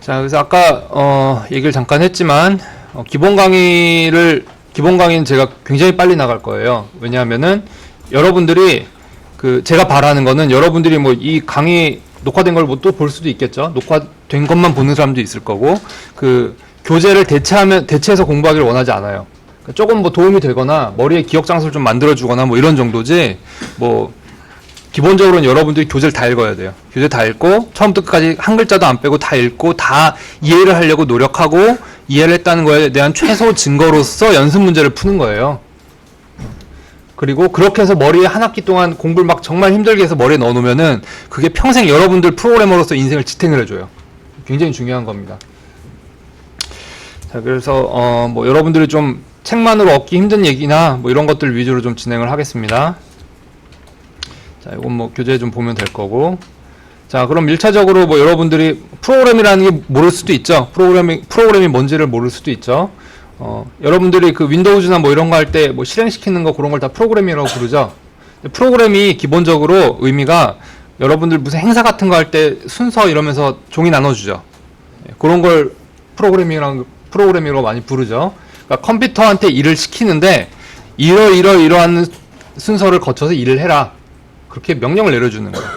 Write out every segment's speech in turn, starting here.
자, 그래서 아까 얘기를 잠깐 했지만 기본 강의는 제가 굉장히 빨리 나갈 거예요. 왜냐하면은 여러분들이 제가 바라는 거는 여러분들이 뭐 이 강의 녹화된 걸 뭐 또 볼 수도 있겠죠. 녹화된 것만 보는 사람도 있을 거고 교재를 대체해서 공부하기를 원하지 않아요. 그러니까 조금 뭐 도움이 되거나 머리에 기억 장소를 좀 만들어 주거나 뭐 이런 정도지 뭐 기본적으로는 여러분들이 교재를 다 읽어야 돼요. 교재 다 읽고 처음부터 끝까지 한 글자도 안 빼고 다 읽고 다 이해를 하려고 노력하고 이해를 했다는 거에 대한 최소 증거로서 연습 문제를 푸는 거예요. 그리고 그렇게 해서 머리에 한 학기 동안 공부를 막 정말 힘들게 해서 머리에 넣어놓으면은 그게 평생 여러분들 프로그래머로서 인생을 지탱을 해줘요. 굉장히 중요한 겁니다. 자, 그래서 뭐 여러분들이 좀 책만으로 얻기 힘든 얘기나 뭐 이런 것들 위주로 좀 진행을 하겠습니다. 자, 이건 뭐 교재 좀 보면 될 거고. 자, 그럼 1차적으로 뭐 여러분들이 프로그램이라는 게 모를 수도 있죠. 프로그램이 뭔지를 모를 수도 있죠. 여러분들이 윈도우즈나 뭐 이런 거 할 때 뭐 실행시키는 거 그런 걸 다 프로그램이라고 부르죠. 프로그램이 기본적으로 의미가 여러분들 무슨 행사 같은 거 할 때 순서 이러면서 종이 나눠주죠. 그런 걸 프로그램이라고 많이 부르죠. 그러니까 컴퓨터한테 일을 시키는데 이러한 순서를 거쳐서 일을 해라. 그렇게 명령을 내려주는 거예요.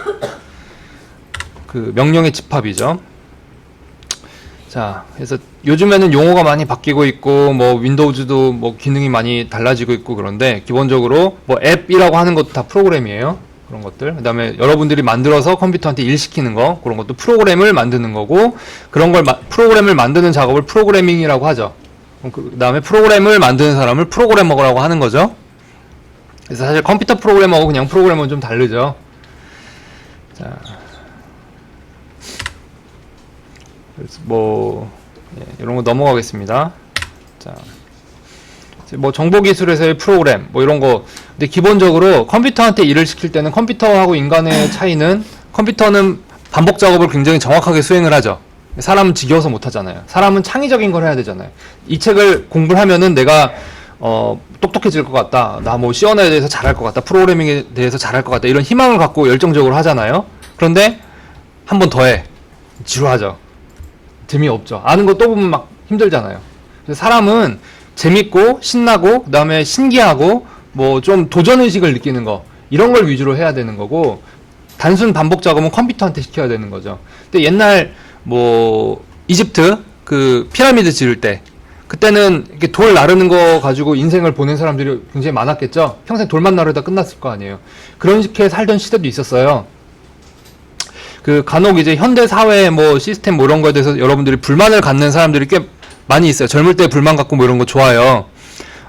명령의 집합이죠. 자, 그래서 요즘에는 용어가 많이 바뀌고 있고 뭐 윈도우즈도 뭐 기능이 많이 달라지고 있고 그런데 기본적으로 뭐 앱이라고 하는 것도 다 프로그램이에요. 그런 것들. 그다음에 여러분들이 만들어서 컴퓨터한테 일 시키는 거 그런 것도 프로그램을 만드는 거고 그런 걸 프로그램을 만드는 작업을 프로그래밍이라고 하죠. 그다음에 프로그램을 만드는 사람을 프로그래머라고 하는 거죠. 그래서 사실 컴퓨터 프로그래머하고 그냥 프로그래머는 좀 다르죠. 자, 그래서 뭐 이런 거 넘어가겠습니다. 자, 뭐 정보기술에서의 프로그램 뭐 이런 거. 근데 기본적으로 컴퓨터한테 일을 시킬 때는 컴퓨터하고 인간의 차이는 컴퓨터는 반복 작업을 굉장히 정확하게 수행을 하죠. 사람은 지겨워서 못 하잖아요. 사람은 창의적인 걸 해야 되잖아요. 이 책을 공부를 하면은 내가 똑똑해질 것 같다. 나 뭐 C언어에 대해서 잘할 것 같다. 프로그래밍에 대해서 잘할 것 같다. 이런 희망을 갖고 열정적으로 하잖아요. 그런데 한 번 더 해. 지루하죠. 재미없죠. 아는 거 또 보면 막 힘들잖아요. 그래서 사람은 재밌고 신나고 그다음에 신기하고 뭐 좀 도전의식을 느끼는 거 이런 걸 위주로 해야 되는 거고 단순 반복 작업은 컴퓨터한테 시켜야 되는 거죠. 근데 옛날 뭐 이집트 피라미드 지을 때 그때는 이렇게 돌 나르는 거 가지고 인생을 보낸 사람들이 굉장히 많았겠죠. 평생 돌만 나르다 끝났을 거 아니에요. 그런 식의 살던 시대도 있었어요. 간혹 이제 현대 사회 뭐 시스템 뭐 이런 거에 대해서 여러분들이 불만을 갖는 사람들이 꽤 많이 있어요. 젊을 때 불만 갖고 뭐 이런 거 좋아요.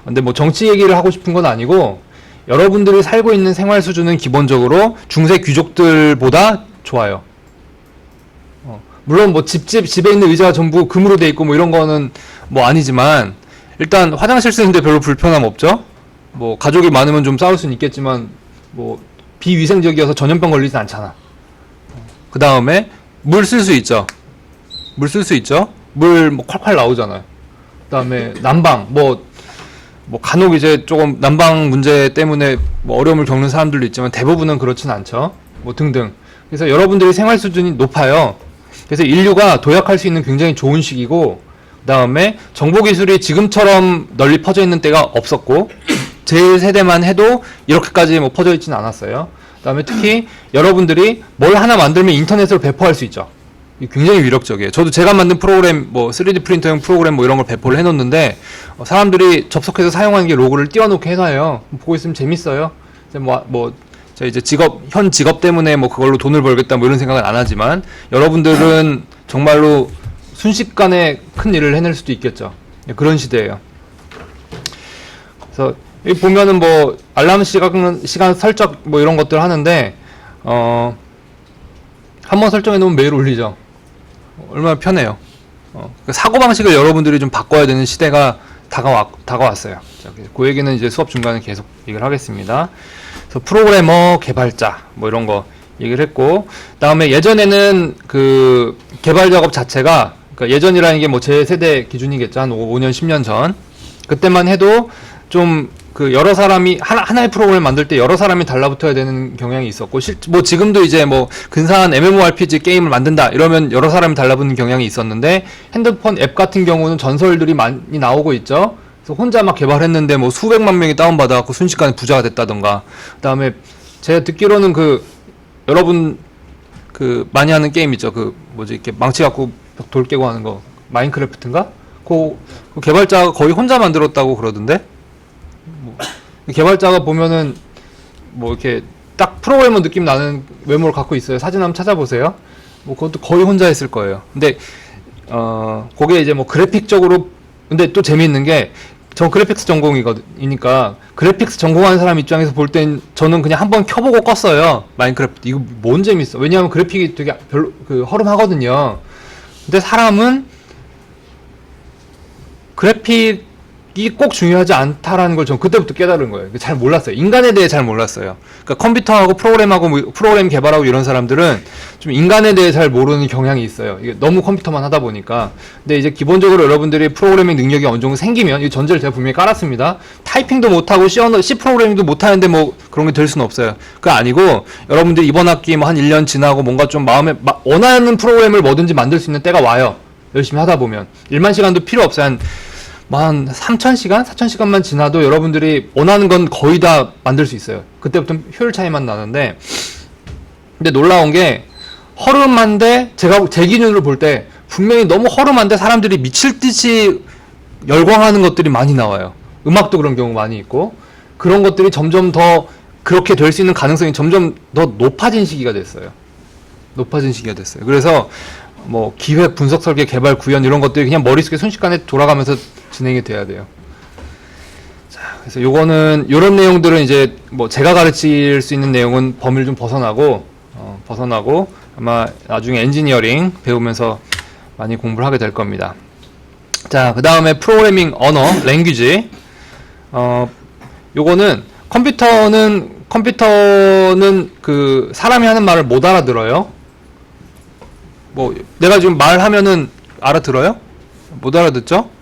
근데 뭐 정치 얘기를 하고 싶은 건 아니고 여러분들이 살고 있는 생활 수준은 기본적으로 중세 귀족들보다 좋아요. 물론 뭐 집에 있는 의자가 전부 금으로 돼 있고 뭐 이런 거는 뭐 아니지만 일단 화장실 쓰는데 별로 불편함 없죠. 뭐 가족이 많으면 좀 싸울 수는 있겠지만 뭐 비위생적이어서 전염병 걸리진 않잖아. 그 다음에 물 쓸 수 있죠. 물 뭐 콸콸 나오잖아요. 그 다음에 난방 뭐 간혹 이제 조금 난방 문제 때문에 뭐 어려움을 겪는 사람들도 있지만 대부분은 그렇진 않죠. 뭐 등등. 그래서 여러분들의 생활 수준이 높아요. 그래서 인류가 도약할 수 있는 굉장히 좋은 시기고 그 다음에 정보기술이 지금처럼 널리 퍼져 있는 때가 없었고 제 세대만 해도 이렇게까지 뭐 퍼져 있지는 않았어요. 그 다음에 특히 여러분들이 뭘 하나 만들면 인터넷으로 배포할 수 있죠. 굉장히 위력적이에요. 저도 제가 만든 프로그램 뭐 3D 프린터용 프로그램 뭐 이런 걸 배포를 해놓는데 사람들이 접속해서 사용하는 게 로고를 띄워놓게 해놔요. 보고 있으면 재밌어요. 저 이제 현 직업 때문에 뭐 그걸로 돈을 벌겠다 뭐 이런 생각은 안 하지만 여러분들은 정말로 순식간에 큰 일을 해낼 수도 있겠죠. 그런 시대예요. 그래서 여기 보면은 뭐 알람 시간 설정 뭐 이런 것들 하는데 한번 설정해 놓으면 매일 울리죠. 얼마나 편해요. 사고방식을 여러분들이 좀 바꿔야 되는 시대가 다가왔어요. 자, 그 얘기는 이제 수업 중간에 계속 얘기를 하겠습니다. 그래서 프로그래머, 개발자 뭐 이런 거 얘기를 했고 다음에 예전에는 개발 작업 자체가 그러니까 예전이라는 게 뭐 제 세대 기준이겠죠. 한 5년 10년 전 그때만 해도 좀 그 여러 사람이 하나의 프로그램을 만들 때 여러 사람이 달라붙어야 되는 경향이 있었고, 뭐 지금도 이제 뭐 근사한 MMORPG 게임을 만든다 이러면 여러 사람이 달라붙는 경향이 있었는데, 핸드폰 앱 같은 경우는 전설들이 많이 나오고 있죠. 그래서 혼자 막 개발했는데 뭐 수백만 명이 다운받아갖고 순식간에 부자가 됐다던가. 그다음에 제가 듣기로는 그 여러분 그 많이 하는 게임 있죠. 그 뭐지, 이렇게 망치 갖고 돌 깨고 하는 거, 마인크래프트인가? 그 개발자가 거의 혼자 만들었다고 그러던데. 뭐 개발자가 보면은 뭐 이렇게 딱 프로그래머 느낌 나는 외모를 갖고 있어요. 사진 한번 찾아보세요. 뭐 그것도 거의 혼자 했을 거예요. 근데 그게 이제 뭐 그래픽적으로, 근데 또 재미있는 게, 저 그래픽스 전공이니까 그래픽스 전공하는 사람 입장에서 볼 땐 저는 그냥 한번 켜보고 껐어요. 마인크래프트 이거 뭔 재밌어. 왜냐하면 그래픽이 되게 별로 허름하거든요. 근데 사람은 그래픽이 꼭 중요하지 않다라는 걸 전 그때부터 깨달은 거예요. 잘 몰랐어요. 인간에 대해 잘 몰랐어요. 그러니까 컴퓨터하고 프로그램하고 뭐 프로그램 개발하고 이런 사람들은 좀 인간에 대해 잘 모르는 경향이 있어요. 이게 너무 컴퓨터만 하다 보니까. 근데 이제 기본적으로 여러분들이 프로그래밍 능력이 어느 정도 생기면, 이 전제를 제가 분명히 깔았습니다. 타이핑도 못하고 C 프로그래밍도 못하는데 뭐 그런 게 될 수는 없어요. 그거 아니고, 여러분들이 이번 학기 뭐 한 1년 지나고 뭔가 좀 마음에 원하는 프로그램을 뭐든지 만들 수 있는 때가 와요. 열심히 하다 보면. 1만 시간도 필요 없어요. 한 3,000시간? 4,000시간만 지나도 여러분들이 원하는 건 거의 다 만들 수 있어요. 그때부터 효율 차이만 나는데, 근데 놀라운 게, 허름한데, 제가 제 기준으로 볼 때 분명히 너무 허름한데 사람들이 미칠 듯이 열광하는 것들이 많이 나와요. 음악도 그런 경우 많이 있고, 그런 것들이 점점 더 그렇게 될 수 있는 가능성이 점점 더 높아진 시기가 됐어요. 그래서 뭐 기획, 분석, 설계, 개발, 구현 이런 것들이 그냥 머릿속에 순식간에 돌아가면서 진행이 돼야 돼요. 자, 그래서 요거는, 요런 내용들은 이제 뭐 제가 가르칠 수 있는 내용은 범위를 좀 벗어나고 아마 나중에 엔지니어링 배우면서 많이 공부를 하게 될 겁니다. 자, 그 다음에 프로그래밍 언어, 랭귀지. 요거는 컴퓨터는 그 사람이 하는 말을 못 알아들어요. 뭐 내가 지금 말하면은 알아들어요? 못 알아듣죠?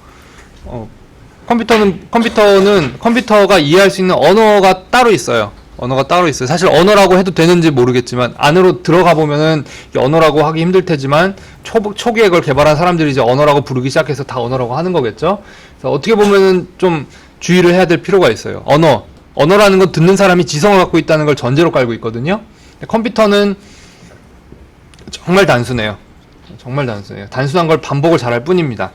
컴퓨터가 이해할 수 있는 언어가 따로 있어요. 사실 언어라고 해도 되는지 모르겠지만, 안으로 들어가 보면은 언어라고 하기 힘들 테지만, 초기에 그걸 개발한 사람들이 이제 언어라고 부르기 시작해서 다 언어라고 하는 거겠죠? 그래서 어떻게 보면은 좀 주의를 해야 될 필요가 있어요. 언어라는 건 듣는 사람이 지성을 갖고 있다는 걸 전제로 깔고 있거든요. 컴퓨터는 정말 단순해요. 단순한 걸 반복을 잘할 뿐입니다.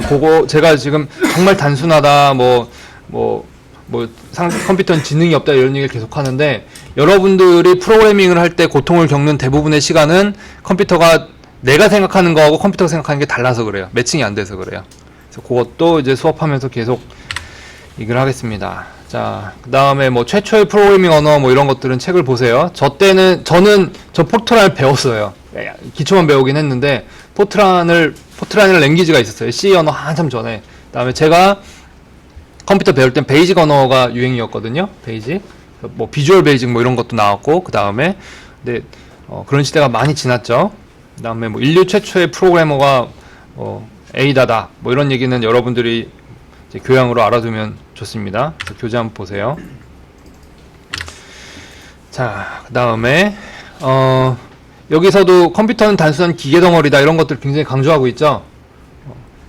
그거 제가 지금 정말 단순하다, 컴퓨터는 지능이 없다 이런 얘기를 계속 하는데, 여러분들이 프로그래밍을 할 때 고통을 겪는 대부분의 시간은 컴퓨터가 내가 생각하는 거하고 컴퓨터가 생각하는 게 달라서 그래요. 매칭이 안 돼서 그래요. 그래서 그것도 이제 수업하면서 계속 얘기를 하겠습니다. 자, 그 다음에 뭐 최초의 프로그래밍 언어 뭐 이런 것들은 책을 보세요. 저는 포트란을 배웠어요. 기초만 배우긴 했는데, 포트란이라는 랭귀지가 있었어요. C 언어 한참 전에. 그 다음에 제가 컴퓨터 배울 땐 베이직 언어가 유행이었거든요. 베이직. 뭐 비주얼 베이직 뭐 이런 것도 나왔고, 그 다음에, 근데 그런 시대가 많이 지났죠. 그 다음에 뭐 인류 최초의 프로그래머가 에이다다 뭐 이런 얘기는 여러분들이 이제 교양으로 알아두면 좋습니다. 교재 한번 보세요. 자, 그 다음에 여기서도 컴퓨터는 단순한 기계 덩어리다 이런 것들 굉장히 강조하고 있죠.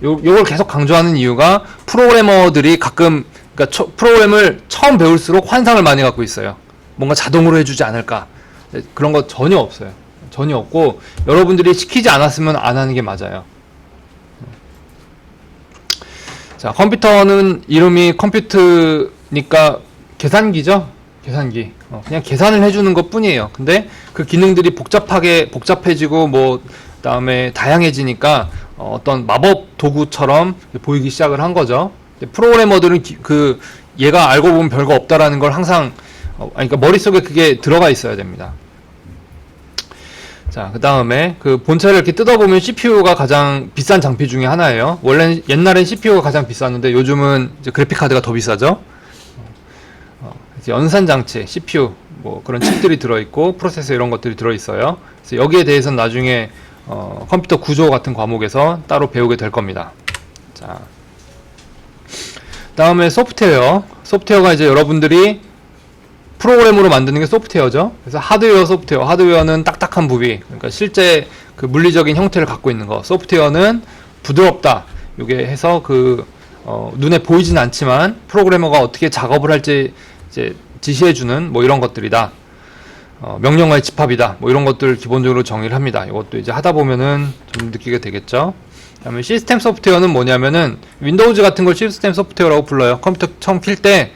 요걸 계속 강조하는 이유가, 프로그래머들이 가끔, 그러니까 프로그램을 처음 배울수록 환상을 많이 갖고 있어요. 뭔가 자동으로 해주지 않을까. 그런 거 전혀 없어요. 전혀 없고, 여러분들이 시키지 않았으면 안 하는 게 맞아요. 자, 컴퓨터는 이름이 컴퓨트니까 계산기죠? 계산기. 그냥 계산을 해주는 것 뿐이에요. 근데 그 기능들이 복잡해지고, 그다음에 다양해지니까, 어떤 마법 도구처럼 보이기 시작을 한 거죠. 프로그래머들은 얘가 알고 보면 별거 없다라는 걸 항상, 그러니까 머릿속에 그게 들어가 있어야 됩니다. 자, 그 다음에 그 본체를 이렇게 뜯어보면 CPU가 가장 비싼 장비 중에 하나예요. 옛날엔 CPU가 가장 비쌌는데 요즘은 이제 그래픽카드가 더 비싸죠. 연산장치, CPU, 뭐 그런 칩들이 들어있고, 프로세서 이런 것들이 들어있어요. 그래서 여기에 대해서는 나중에 컴퓨터 구조 같은 과목에서 따로 배우게 될 겁니다. 자, 다음에 소프트웨어. 소프트웨어가 이제 여러분들이 프로그램으로 만드는 게 소프트웨어죠. 그래서 하드웨어, 소프트웨어. 하드웨어는 딱딱한 부비. 그러니까 실제 그 물리적인 형태를 갖고 있는 거. 소프트웨어는 부드럽다. 요게 해서 눈에 보이진 않지만 프로그래머가 어떻게 작업을 할지 이제 지시해주는 뭐 이런 것들이다. 명령어의 집합이다. 뭐 이런 것들 기본적으로 정의를 합니다. 이것도 이제 하다 보면은 좀 느끼게 되겠죠. 그다음에 시스템 소프트웨어는 뭐냐면은 윈도우즈 같은 걸 시스템 소프트웨어라고 불러요. 컴퓨터 처음 킬 때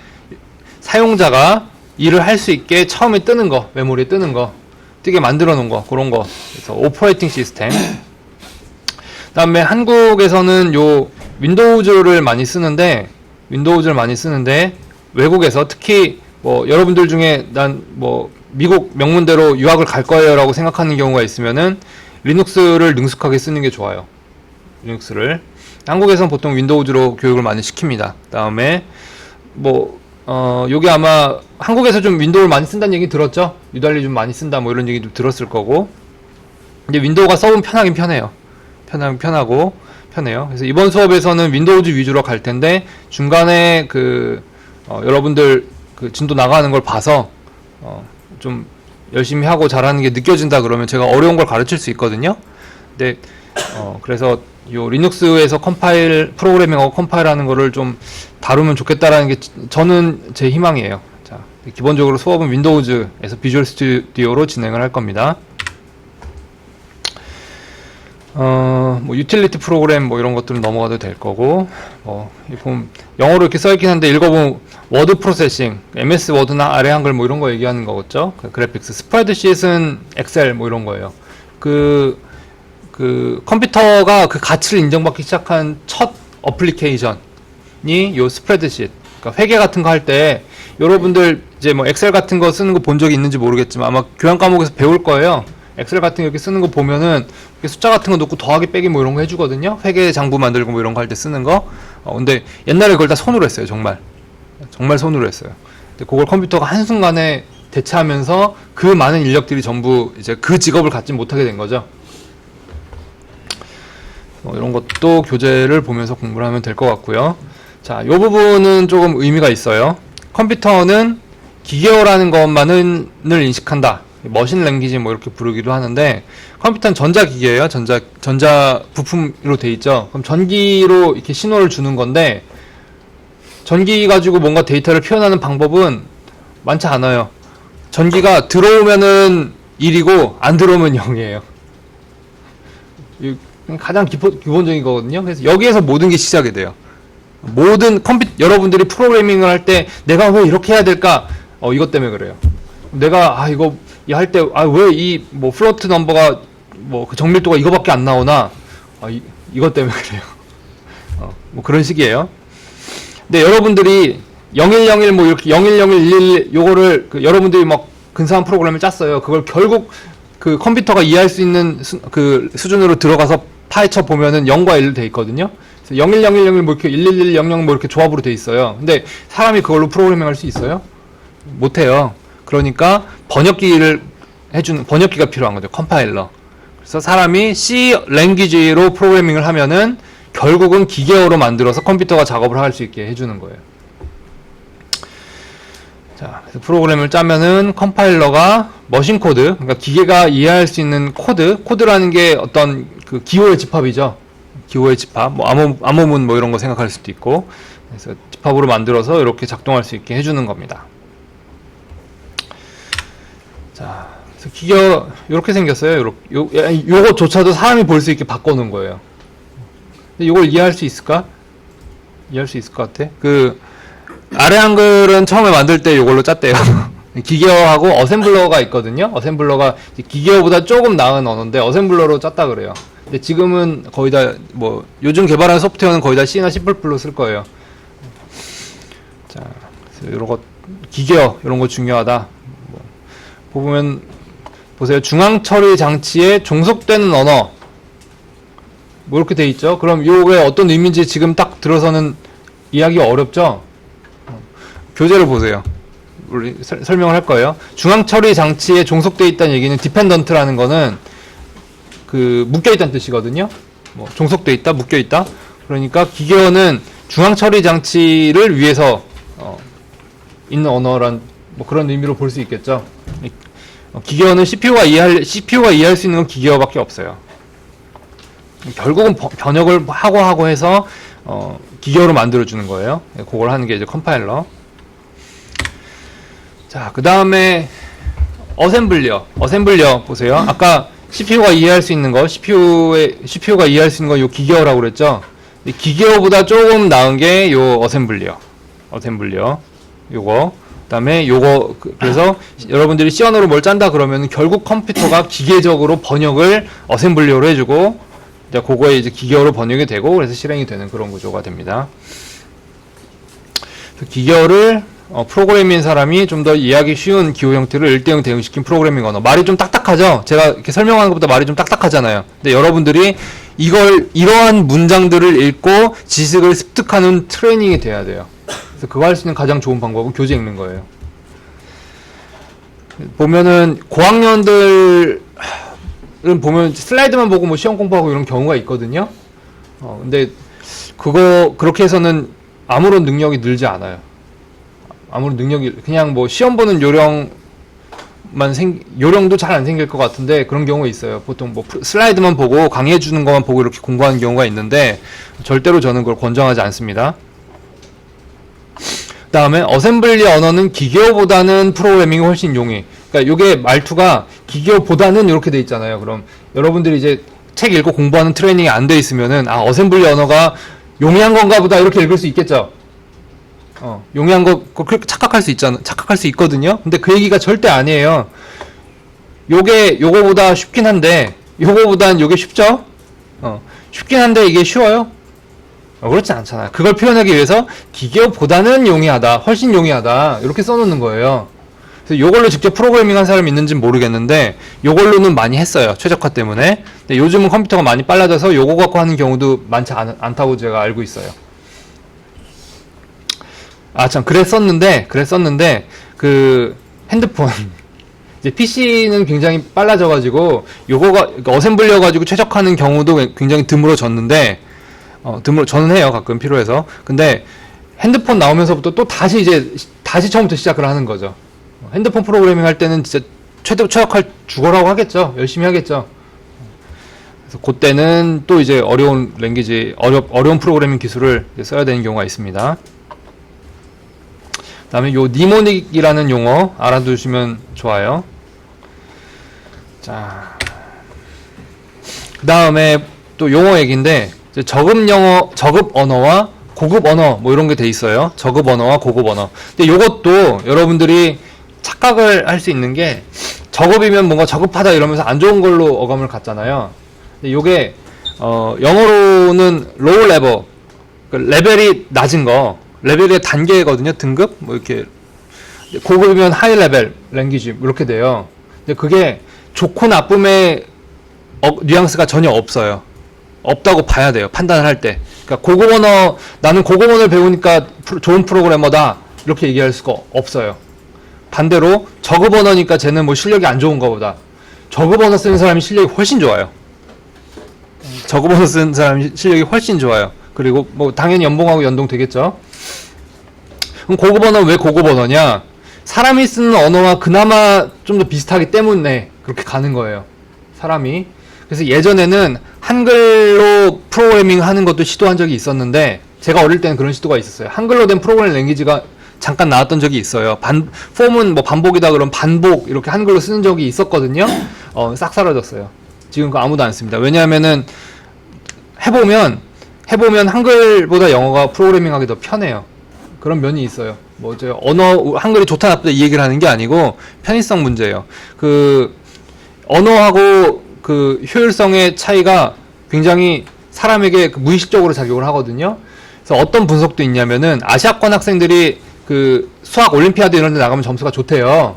사용자가 일을 할 수 있게 처음에 뜨는 거, 메모리에 뜨는 거, 뜨게 만들어 놓은 거, 그런 거. 그래서 오퍼레이팅 시스템. 그다음에 한국에서는 요 윈도우즈를 많이 쓰는데 외국에서 특히 뭐 여러분들 중에 난 뭐 미국 명문대로 유학을 갈 거예요라고 생각하는 경우가 있으면은 리눅스를 능숙하게 쓰는 게 좋아요. 리눅스를. 한국에서는 보통 윈도우즈로 교육을 많이 시킵니다. 그다음에 요게 아마 한국에서 좀 윈도우를 많이 쓴다는 얘기 들었죠? 유달리 좀 많이 쓴다 뭐 이런 얘기도 들었을 거고. 근데 윈도우가 써보면 편하긴 편해요. 편하고 편해요. 그래서 이번 수업에서는 윈도우즈 위주로 갈 텐데 중간에 여러분들 진도 나가는 걸 봐서 좀 열심히 하고 잘하는 게 느껴진다 그러면 제가 어려운 걸 가르칠 수 있거든요. 근데 그래서 요 리눅스에서 프로그래밍하고 컴파일하는 거를 좀 다루면 좋겠다라는 게 저는 제 희망이에요. 자, 기본적으로 수업은 윈도우즈에서 비주얼 스튜디오로 진행을 할 겁니다. 뭐 유틸리티 프로그램 뭐 이런 것들은 넘어가도 될 거고, 보면 영어로 이렇게 써있긴 한데 읽어보면 워드 프로세싱, MS 워드나 아래 한글 뭐 이런 거 얘기하는 거겠죠. 그래픽스, 스프레드시트는 엑셀 뭐 이런 거예요. 컴퓨터가 그 가치를 인정받기 시작한 첫 어플리케이션이 요 스프레드시트. 그러니까 회계 같은 거 할 때 여러분들 이제 뭐 엑셀 같은 거 쓰는 거 본 적이 있는지 모르겠지만 아마 교양 과목에서 배울 거예요. 엑셀 같은 거 이렇게 쓰는 거 보면은 숫자 같은 거 넣고 더하기 빼기 뭐 이런 거 해주거든요. 회계 장부 만들고 뭐 이런 거 할 때 쓰는 거. 근데 옛날에 그걸 다 손으로 했어요. 정말 손으로 했어요. 근데 그걸 컴퓨터가 한순간에 대체하면서 그 많은 인력들이 전부 이제 그 직업을 갖지 못하게 된 거죠. 이런 것도 교재를 보면서 공부를 하면 될 것 같고요. 자, 이 부분은 조금 의미가 있어요. 컴퓨터는 기계어라는 것만을 인식한다. 머신 랭귀지 뭐 이렇게 부르기도 하는데 컴퓨터는 전자기계예요. 전자 부품으로 돼 있죠. 그럼 전기로 이렇게 신호를 주는 건데 전기 가지고 뭔가 데이터를 표현하는 방법은 많지 않아요. 전기가 들어오면은 1이고 안 들어오면 0이에요. 가장 기본적인 거거든요. 그래서 여기에서 모든 게 시작이 돼요. 여러분들이 프로그래밍을 할 때 내가 왜 이렇게 해야 될까? 이것 때문에 그래요. 내가 이거 할 때 왜 이 뭐 플로트 넘버가 뭐 그 정밀도가 이거밖에 안 나오나? 이것 때문에 그래요. 뭐 그런 식이에요. 근데 여러분들이 0101 뭐 이렇게 010111 요거를 여러분들이 막 근사한 프로그램을 짰어요. 그걸 결국 그 컴퓨터가 이해할 수 있는 수준으로 들어가서 파헤쳐 보면은 0과 1로 돼 있거든요. 그래서 01011 뭐 이렇게 11100 뭐 이렇게 조합으로 돼 있어요. 근데 사람이 그걸로 프로그래밍 할 수 있어요? 못 해요. 그러니까 번역기가 필요한 거죠. 컴파일러. 그래서 사람이 C 랭귀지로 프로그래밍을 하면은 결국은 기계어로 만들어서 컴퓨터가 작업을 할 수 있게 해주는 거예요. 자, 그래서 프로그램을 짜면은 컴파일러가 머신 코드, 그러니까 기계가 이해할 수 있는 코드라는 게 어떤 그 기호의 집합이죠. 기호의 집합, 뭐 암호문 뭐 이런 거 생각할 수도 있고, 그래서 집합으로 만들어서 이렇게 작동할 수 있게 해주는 겁니다. 자, 그래서 기계어 이렇게 생겼어요. 요거조차도 사람이 볼 수 있게 바꿔놓은 거예요. 근데 이걸 이해할 수 있을까? 이해할 수 있을 것 같아. 아래 한글은 처음에 만들 때 이걸로 짰대요. 기계어하고 어셈블러가 있거든요. 어셈블러가 기계어보다 조금 나은 언어인데 어셈블러로 짰다 그래요. 근데 지금은 거의 다 요즘 개발하는 소프트웨어는 거의 다 C나 C++로 쓸 거예요. 자, 그래서 이런 거 기계어 이런 거 중요하다. 보면 보세요. 중앙 처리 장치에 종속되는 언어 뭐 이렇게 돼 있죠. 그럼 이게 어떤 의미인지 지금 딱 들어서는 이해하기가 어렵죠. 교재를 보세요. 우리 설명을 할 거예요. 중앙 처리 장치에 종속되어 있다는 얘기는 디펜던트라는 거는 묶여 있다는 뜻이거든요. 종속되어 있다, 묶여 있다. 그러니까 기계어는 중앙 처리 장치를 위해서 있는 언어란 뭐 그런 의미로 볼 수 있겠죠. 기계어는 CPU가 이해할 수 있는 건 기계어밖에 없어요. 결국은 번역을 하고 해서 기계어로 만들어주는 거예요. 그걸 하는 게 이제 컴파일러. 자, 그 다음에 어셈블리어 보세요. 아까 CPU가 이해할 수 있는 거, CPU가 이해할 수 있는 거 요 기계어라고 그랬죠. 기계어보다 조금 나은 게 요 어셈블리어 요거. 그 다음에 요거, 그래서 여러분들이 C 언어로 뭘 짠다 그러면 결국 컴퓨터가 기계적으로 번역을 어셈블리어로 해주고, 이제 그거에 이제 기계어로 번역이 되고, 그래서 실행이 되는 그런 구조가 됩니다. 기계어를 프로그래밍 사람이 좀 더 이해하기 쉬운 기호 형태를 1대0 대응시킨 프로그래밍 언어. 말이 좀 딱딱하죠? 제가 이렇게 설명하는 것보다 말이 좀 딱딱하잖아요. 근데 여러분들이 이러한 문장들을 읽고 지식을 습득하는 트레이닝이 돼야 돼요. 그래서 그거 할 수 있는 가장 좋은 방법은 교재 읽는 거예요. 보면은 고학년들은 보면 슬라이드만 보고 뭐 시험 공부하고 이런 경우가 있거든요. 근데 그렇게 해서는 아무런 능력이 늘지 않아요. 아무런 능력이 그냥 뭐 시험 보는 요령도 잘 안 생길 것 같은데 그런 경우가 있어요. 보통 뭐 슬라이드만 보고 강의해 주는 것만 보고 이렇게 공부하는 경우가 있는데 절대로 저는 그걸 권장하지 않습니다. 그 다음에 어셈블리 언어는 기계어보다는 프로그래밍이 훨씬 용이해. 그러니까 이게 말투가 기계어보다는 이렇게 돼 있잖아요. 그럼 여러분들이 이제 책 읽고 공부하는 트레이닝이 안 돼 있으면은 어셈블리 언어가 용이한 건가 보다 이렇게 읽을 수 있겠죠. 용이한 거 그렇게 착각할 수 있거든요. 근데 그 얘기가 절대 아니에요. 요거보다 쉽긴 한데 요거보단 요게 쉽죠? 쉽긴 한데 이게 쉬워요? 그렇지 않잖아요. 그걸 표현하기 위해서 기계어보다는 용이하다, 훨씬 용이하다 이렇게 써놓는 거예요. 그래서 요걸로 직접 프로그래밍 한 사람이 있는지는 모르겠는데 요걸로는 많이 했어요. 최적화 때문에. 근데 요즘은 컴퓨터가 많이 빨라져서 요거 갖고 하는 경우도 많지 않다고 제가 알고 있어요. 참 그랬었는데 그 핸드폰 이제 PC는 굉장히 빨라져가지고 요거가 어셈블리여가지고 최적화하는 경우도 굉장히 드물어졌는데 저는 해요. 가끔 필요해서. 근데 핸드폰 나오면서부터 또 다시 처음부터 시작을 하는 거죠. 핸드폰 프로그래밍 할 때는 진짜 최적화 죽어라고 하겠죠. 열심히 하겠죠. 그래서 그때는 또 이제 어려운 프로그래밍 기술을 써야 되는 경우가 있습니다. 그 다음에 요 니모닉이라는 용어 알아두시면 좋아요. 자, 그 다음에 또 용어 얘기인데 저급 언어와 고급 언어 뭐 이런 게 돼 있어요. 저급 언어와 고급 언어. 근데 요것도 여러분들이 착각을 할 수 있는 게 저급이면 뭔가 저급하다 이러면서 안 좋은 걸로 어감을 갖잖아요. 근데 요게 영어로는 low level, 레벨이 낮은 거, 레벨의 단계거든요. 등급 뭐 이렇게 고급이면 high level 랭귀지 이렇게 돼요. 근데 그게 좋고 나쁨의 뉘앙스가 전혀 없어요. 없다고 봐야 돼요. 판단을 할 때. 그러니까 나는 고급 언어를 배우니까 좋은 프로그래머다 이렇게 얘기할 수가 없어요. 반대로 저급 언어니까 쟤는 뭐 실력이 안 좋은 거보다 저급 언어 쓰는 사람이 실력이 훨씬 좋아요. 저급 언어 쓰는 사람이 실력이 훨씬 좋아요. 그리고 뭐 당연히 연봉하고 연동되겠죠. 그럼 고급 언어 왜 고급 언어냐? 사람이 쓰는 언어와 그나마 좀 더 비슷하기 때문에 그렇게 가는 거예요. 사람이. 그래서 예전에는 한글로 프로그래밍 하는 것도 시도한 적이 있었는데 제가 어릴 때는 그런 시도가 있었어요. 한글로 된 프로그래밍 랭귀지가 잠깐 나왔던 적이 있어요. 폼은 뭐 반복이다 그러면 반복 이렇게 한글로 쓰는 적이 있었거든요. 싹 사라졌어요. 지금 그거 아무도 안 씁니다. 왜냐하면은 해보면 한글보다 영어가 프로그래밍 하기 더 편해요. 그런 면이 있어요. 뭐 한글이 좋다 나쁘다 이 얘기를 하는 게 아니고 편의성 문제예요. 언어하고 효율성의 차이가 굉장히 사람에게 무의식적으로 작용을 하거든요. 그래서 어떤 분석도 있냐면은 아시아권 학생들이 수학 올림피아드 이런 데 나가면 점수가 좋대요.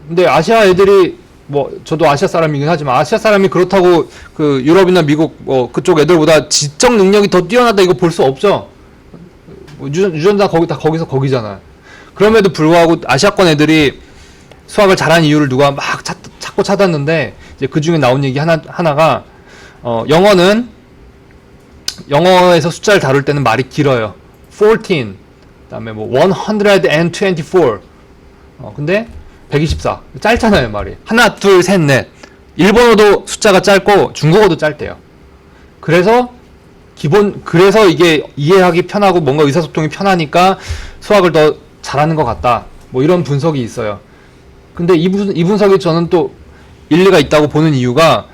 근데 아시아 애들이 저도 아시아 사람이긴 하지만 아시아 사람이 그렇다고 유럽이나 미국 그쪽 애들보다 지적 능력이 더 뛰어나다 이거 볼 수 없죠. 유전자 거기서 거기잖아. 그럼에도 불구하고 아시아권 애들이 수학을 잘하는 이유를 누가 막 찾고 찾았는데 이제 그 중에 나온 얘기 하나가 영어는 영어에서 숫자를 다룰 때는 말이 길어요. 14, 그다음에 뭐 124. 근데 124. 짧잖아요, 말이. 하나, 둘, 셋, 넷. 일본어도 숫자가 짧고 중국어도 짧대요. 그래서 이게 이해하기 편하고 뭔가 의사소통이 편하니까 수학을 더 잘하는 것 같다. 뭐 이런 분석이 있어요. 근데 이 분석이 저는 또 일리가 있다고 보는 이유가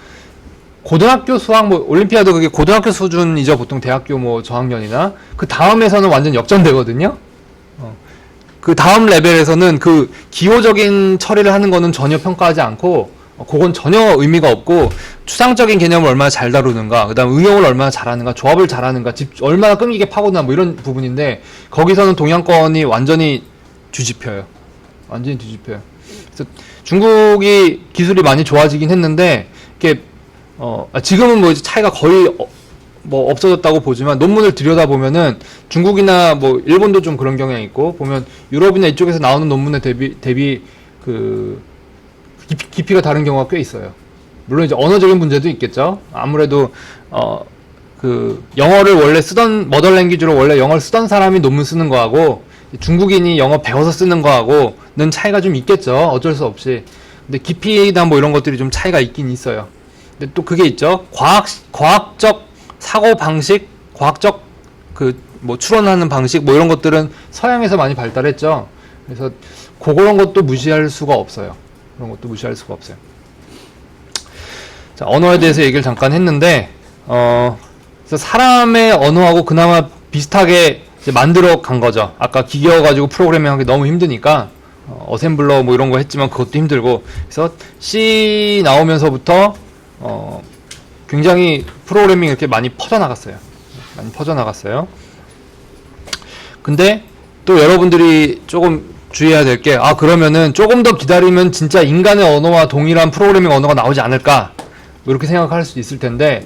고등학교 수학, 뭐 올림피아드 그게 고등학교 수준이죠. 보통 대학교 뭐 저학년이나 그 다음에서는 완전 역전되거든요. 그 다음 레벨에서는 그 기호적인 처리를 하는 거는 전혀 평가하지 않고 그건 전혀 의미가 없고 추상적인 개념을 얼마나 잘 다루는가, 그 다음 응용을 얼마나 잘하는가, 조합을 잘하는가, 얼마나 끈기게 파고드나 뭐 이런 부분인데 거기서는 동양권이 완전히 뒤집혀요. 완전히 뒤집혀요. 그래서 중국이 기술이 많이 좋아지긴 했는데 이게 지금은 뭐 차이가 거의 뭐 없어졌다고 보지만 논문을 들여다보면은 중국이나 뭐 일본도 좀 그런 경향이 있고 보면 유럽이나 이쪽에서 나오는 논문에 대비 그 깊이가 다른 경우가 꽤 있어요. 물론 이제 언어적인 문제도 있겠죠. 아무래도 그 영어를 원래 쓰던 머더 랭귀지로 원래 영어를 쓰던 사람이 논문 쓰는 거하고 중국인이 영어 배워서 쓰는 거하고는 차이가 좀 있겠죠. 어쩔 수 없이. 근데 깊이나 뭐 이런 것들이 좀 차이가 있긴 있어요. 근데 또 그게 있죠. 과학적 사고 방식, 과학적 그 뭐 추론하는 방식 뭐 이런 것들은 서양에서 많이 발달했죠. 그래서 그런 것도 무시할 수가 없어요. 그런 것도 무시할 수가 없어요. 자, 언어에 대해서 얘기를 잠깐 했는데 그래서 사람의 언어하고 그나마 비슷하게 이제 만들어 간 거죠. 아까 기계여가지고 프로그래밍하기 너무 힘드니까 어셈블러 뭐 이런 거 했지만 그것도 힘들고 그래서 C 나오면서부터 굉장히 프로그래밍이 이렇게 많이 퍼져나갔어요. 근데 또 여러분들이 조금 주의해야 될 게, 그러면은 조금 더 기다리면 진짜 인간의 언어와 동일한 프로그래밍 언어가 나오지 않을까? 뭐 이렇게 생각할 수도 있을 텐데,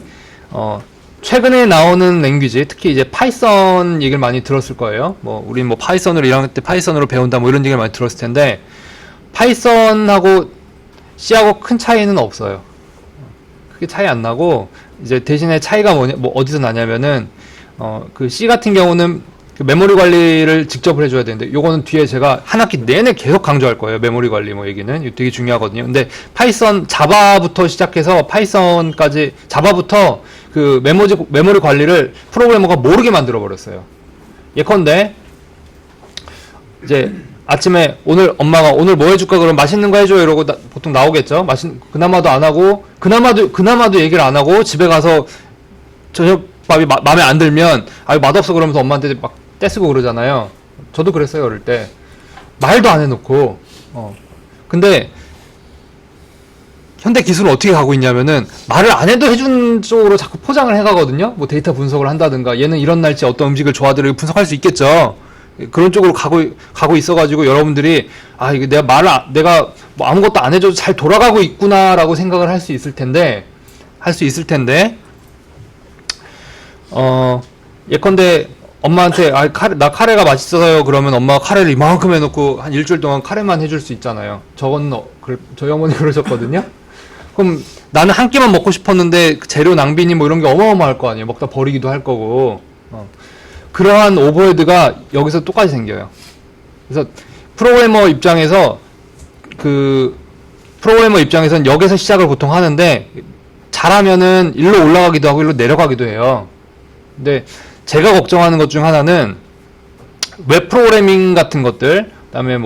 최근에 나오는 랭귀지, 특히 이제 파이썬 얘기를 많이 들었을 거예요. 우린 파이썬으로 1학년 때 파이썬으로 배운다 뭐 이런 얘기를 많이 들었을 텐데, 파이썬하고 C하고 큰 차이는 없어요. 크게 차이 안 나고, 이제 대신에 차이가 어디서 나냐면은, 그 C 같은 경우는 그 메모리 관리를 직접 해줘야 되는데, 요거는 뒤에 제가 한 학기 내내 계속 강조할 거예요. 메모리 관리 얘기는. 이거 되게 중요하거든요. 근데 파이썬, 자바부터 시작해서 파이썬까지, 자바부터 그 메모리 관리를 프로그래머가 모르게 만들어 버렸어요. 예컨대, 이제 아침에 엄마가 오늘 뭐 해줄까? 그럼 맛있는 거 해줘. 이러고 보통 나오겠죠? 그나마도 안 하고, 그나마도 얘기를 안 하고, 집에 가서 저녁밥이 마음에 안 들면, 맛없어 그러면서 엄마한테 막 떼쓰고 그러잖아요. 저도 그랬어요, 어릴 때. 말도 안 해놓고. 근데, 현대 기술은 어떻게 가고 있냐면은, 말을 안 해도 해준 쪽으로 자꾸 포장을 해가거든요? 데이터 분석을 한다든가, 얘는 이런 날짜 어떤 음식을 좋아하더라도 분석할 수 있겠죠? 그런 쪽으로 가고 있어가지고, 여러분들이, 이게 내가 뭐 아무것도 안 해줘도 잘 돌아가고 있구나라고 생각을 할 수 있을 텐데, 예컨대, 엄마한테 나 카레가 맛있어서요. 그러면 엄마가 카레를 이만큼 해놓고 한 일주일 동안 카레만 해줄 수 있잖아요. 저희 어머니 그러셨거든요. 그럼 나는 한 끼만 먹고 싶었는데 재료 낭비니 뭐 이런 게 어마어마할 거 아니에요. 먹다 버리기도 할 거고. 그러한 오버헤드가 여기서 똑같이 생겨요. 그래서 프로그래머 입장에서는 역에서 시작을 보통 하는데 잘하면은 일로 올라가기도 하고 일로 내려가기도 해요. 근데 제가 걱정하는 것 중 하나는 웹 프로그래밍 같은 것들, 그다음에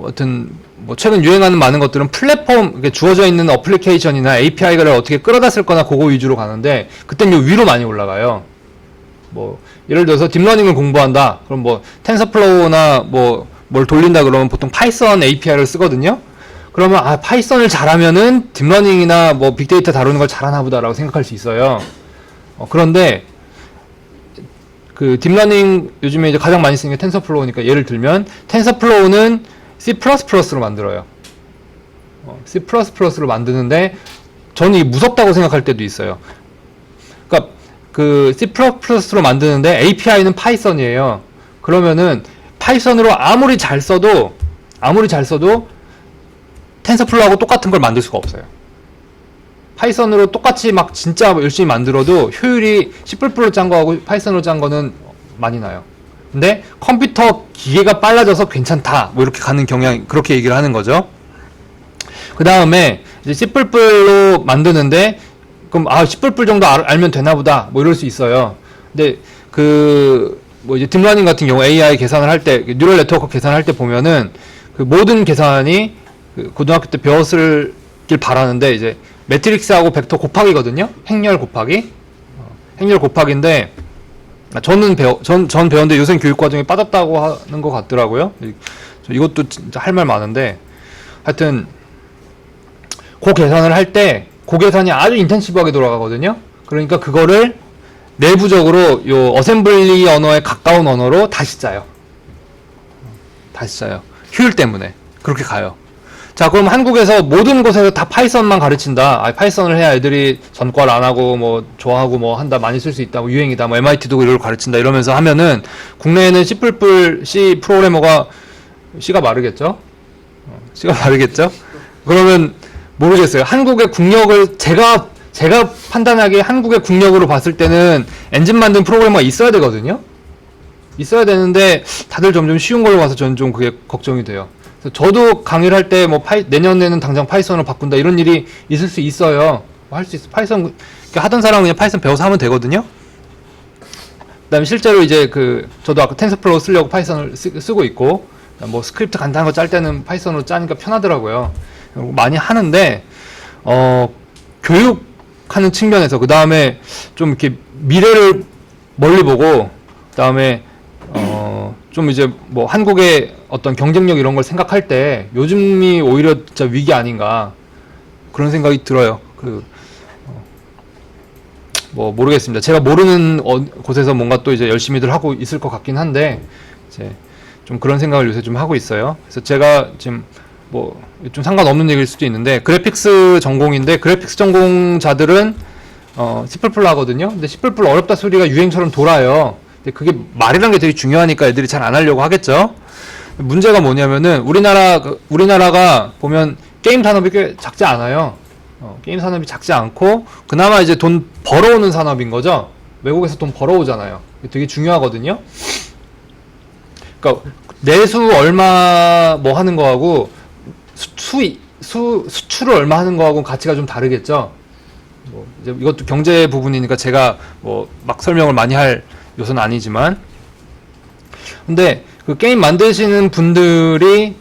하여튼 최근 유행하는 많은 것들은 플랫폼, 주어져 있는 어플리케이션이나 API를 어떻게 끌어다 쓸 거나 그거 위주로 가는데 그땐 위로 많이 올라가요. 예를 들어서 딥러닝을 공부한다. 그럼 텐서플로우나 뭘 돌린다 그러면 보통 파이썬 API를 쓰거든요. 그러면 파이썬을 잘하면은 딥러닝이나 빅데이터 다루는 걸 잘하나 보다라고 생각할 수 있어요. 그런데 그 딥러닝 요즘에 이제 가장 많이 쓰는 게 텐서플로우니까 예를 들면 텐서플로우는 C++로 만들어요. C++로 만드는데 저는 이게 무섭다고 생각할 때도 있어요. 그러니까 그 C++로 만드는데 API는 파이썬이에요. 그러면은 파이썬으로 아무리 잘 써도 텐서플로우하고 똑같은 걸 만들 수가 없어요. 파이썬으로 똑같이 막 진짜 열심히 만들어도 효율이 C++로 짠 거하고 파이썬으로 짠 거는 많이 나요. 근데 컴퓨터 기계가 빨라져서 괜찮다. 뭐 이렇게 가는 경향, 그렇게 얘기를 하는 거죠. 그 다음에 이제 C++로 만드는데, 그럼 C++ 정도 알면 되나 보다. 뭐 이럴 수 있어요. 근데 뭐 이제 딥러닝 같은 경우 AI 계산을 할 때, 뉴럴 네트워크 계산을 할 때 보면은 그 모든 계산이 그 고등학교 때 배웠을 길 바라는데 이제 매트릭스하고 벡터 곱하기거든요. 행렬 곱하기. 행렬 곱하기인데, 전 배웠는데 요새 교육과정에 빠졌다고 하는 것 같더라고요. 이것도 진짜 할 말 많은데, 하여튼, 그 계산을 할 때, 그 계산이 아주 인텐시브하게 돌아가거든요. 그러니까 그거를 내부적으로 요 어셈블리 언어에 가까운 언어로 다시 짜요. 효율 때문에. 그렇게 가요. 자, 그럼 한국에서 모든 곳에서 다 파이썬만 가르친다. 파이썬을 해야 애들이 전과를 안 하고 뭐 좋아하고 뭐 한다, 많이 쓸 수 있다, 뭐 유행이다, 뭐 MIT도 이걸 가르친다 이러면서 하면은 국내에는 C 프로그래머가 C가 마르겠죠? C가 마르겠죠? 그러면 모르겠어요. 한국의 국력을 제가 판단하기에 한국의 국력으로 봤을 때는 엔진 만든 프로그래머가 있어야 되거든요. 있어야 되는데 다들 점점 쉬운 걸로 봐서 저는 좀 그게 걱정이 돼요. 저도 강의를 할 때 뭐 내년에는 당장 파이썬으로 바꾼다 이런 일이 있을 수 있어요. 할 수 있어. 파이썬 그러니까 하던 사람은 그냥 파이썬 배워서 하면 되거든요. 그다음에 실제로 이제 저도 아까 텐서플로우 쓰려고 파이썬을 쓰고 있고, 뭐 스크립트 간단한 거 짤 때는 파이썬으로 짜니까 편하더라고요. 많이 하는데 교육하는 측면에서, 그 다음에 좀 이렇게 미래를 멀리 보고, 그 다음에 좀 이제 뭐 한국의 어떤 경쟁력 이런 걸 생각할 때 요즘이 오히려 진짜 위기 아닌가 그런 생각이 들어요. 뭐 모르겠습니다. 제가 모르는 곳에서 뭔가 또 이제 열심히들 하고 있을 것 같긴 한데, 이제 좀 그런 생각을 요새 좀 하고 있어요. 그래서 제가 지금 뭐 좀 상관없는 얘기일 수도 있는데, 그래픽스 전공인데 그래픽스 전공자들은 C++ 하거든요. 근데 C++ 어렵다 소리가 유행처럼 돌아요. 근데 그게 말이란 게 되게 중요하니까 애들이 잘 안 하려고 하겠죠. 문제가 뭐냐면은 우리나라가 보면 게임 산업이 꽤 작지 않아요. 게임 산업이 작지 않고 그나마 이제 돈 벌어오는 산업인 거죠. 외국에서 돈 벌어오잖아요. 되게 중요하거든요. 그러니까 내수 얼마 뭐 하는 거하고 수출을 얼마 하는 거하고 가치가 좀 다르겠죠. 뭐 이제 이것도 경제 부분이니까 제가 뭐 막 설명을 많이 할 요소는 아니지만, 근데 그 게임 만드시는 분들이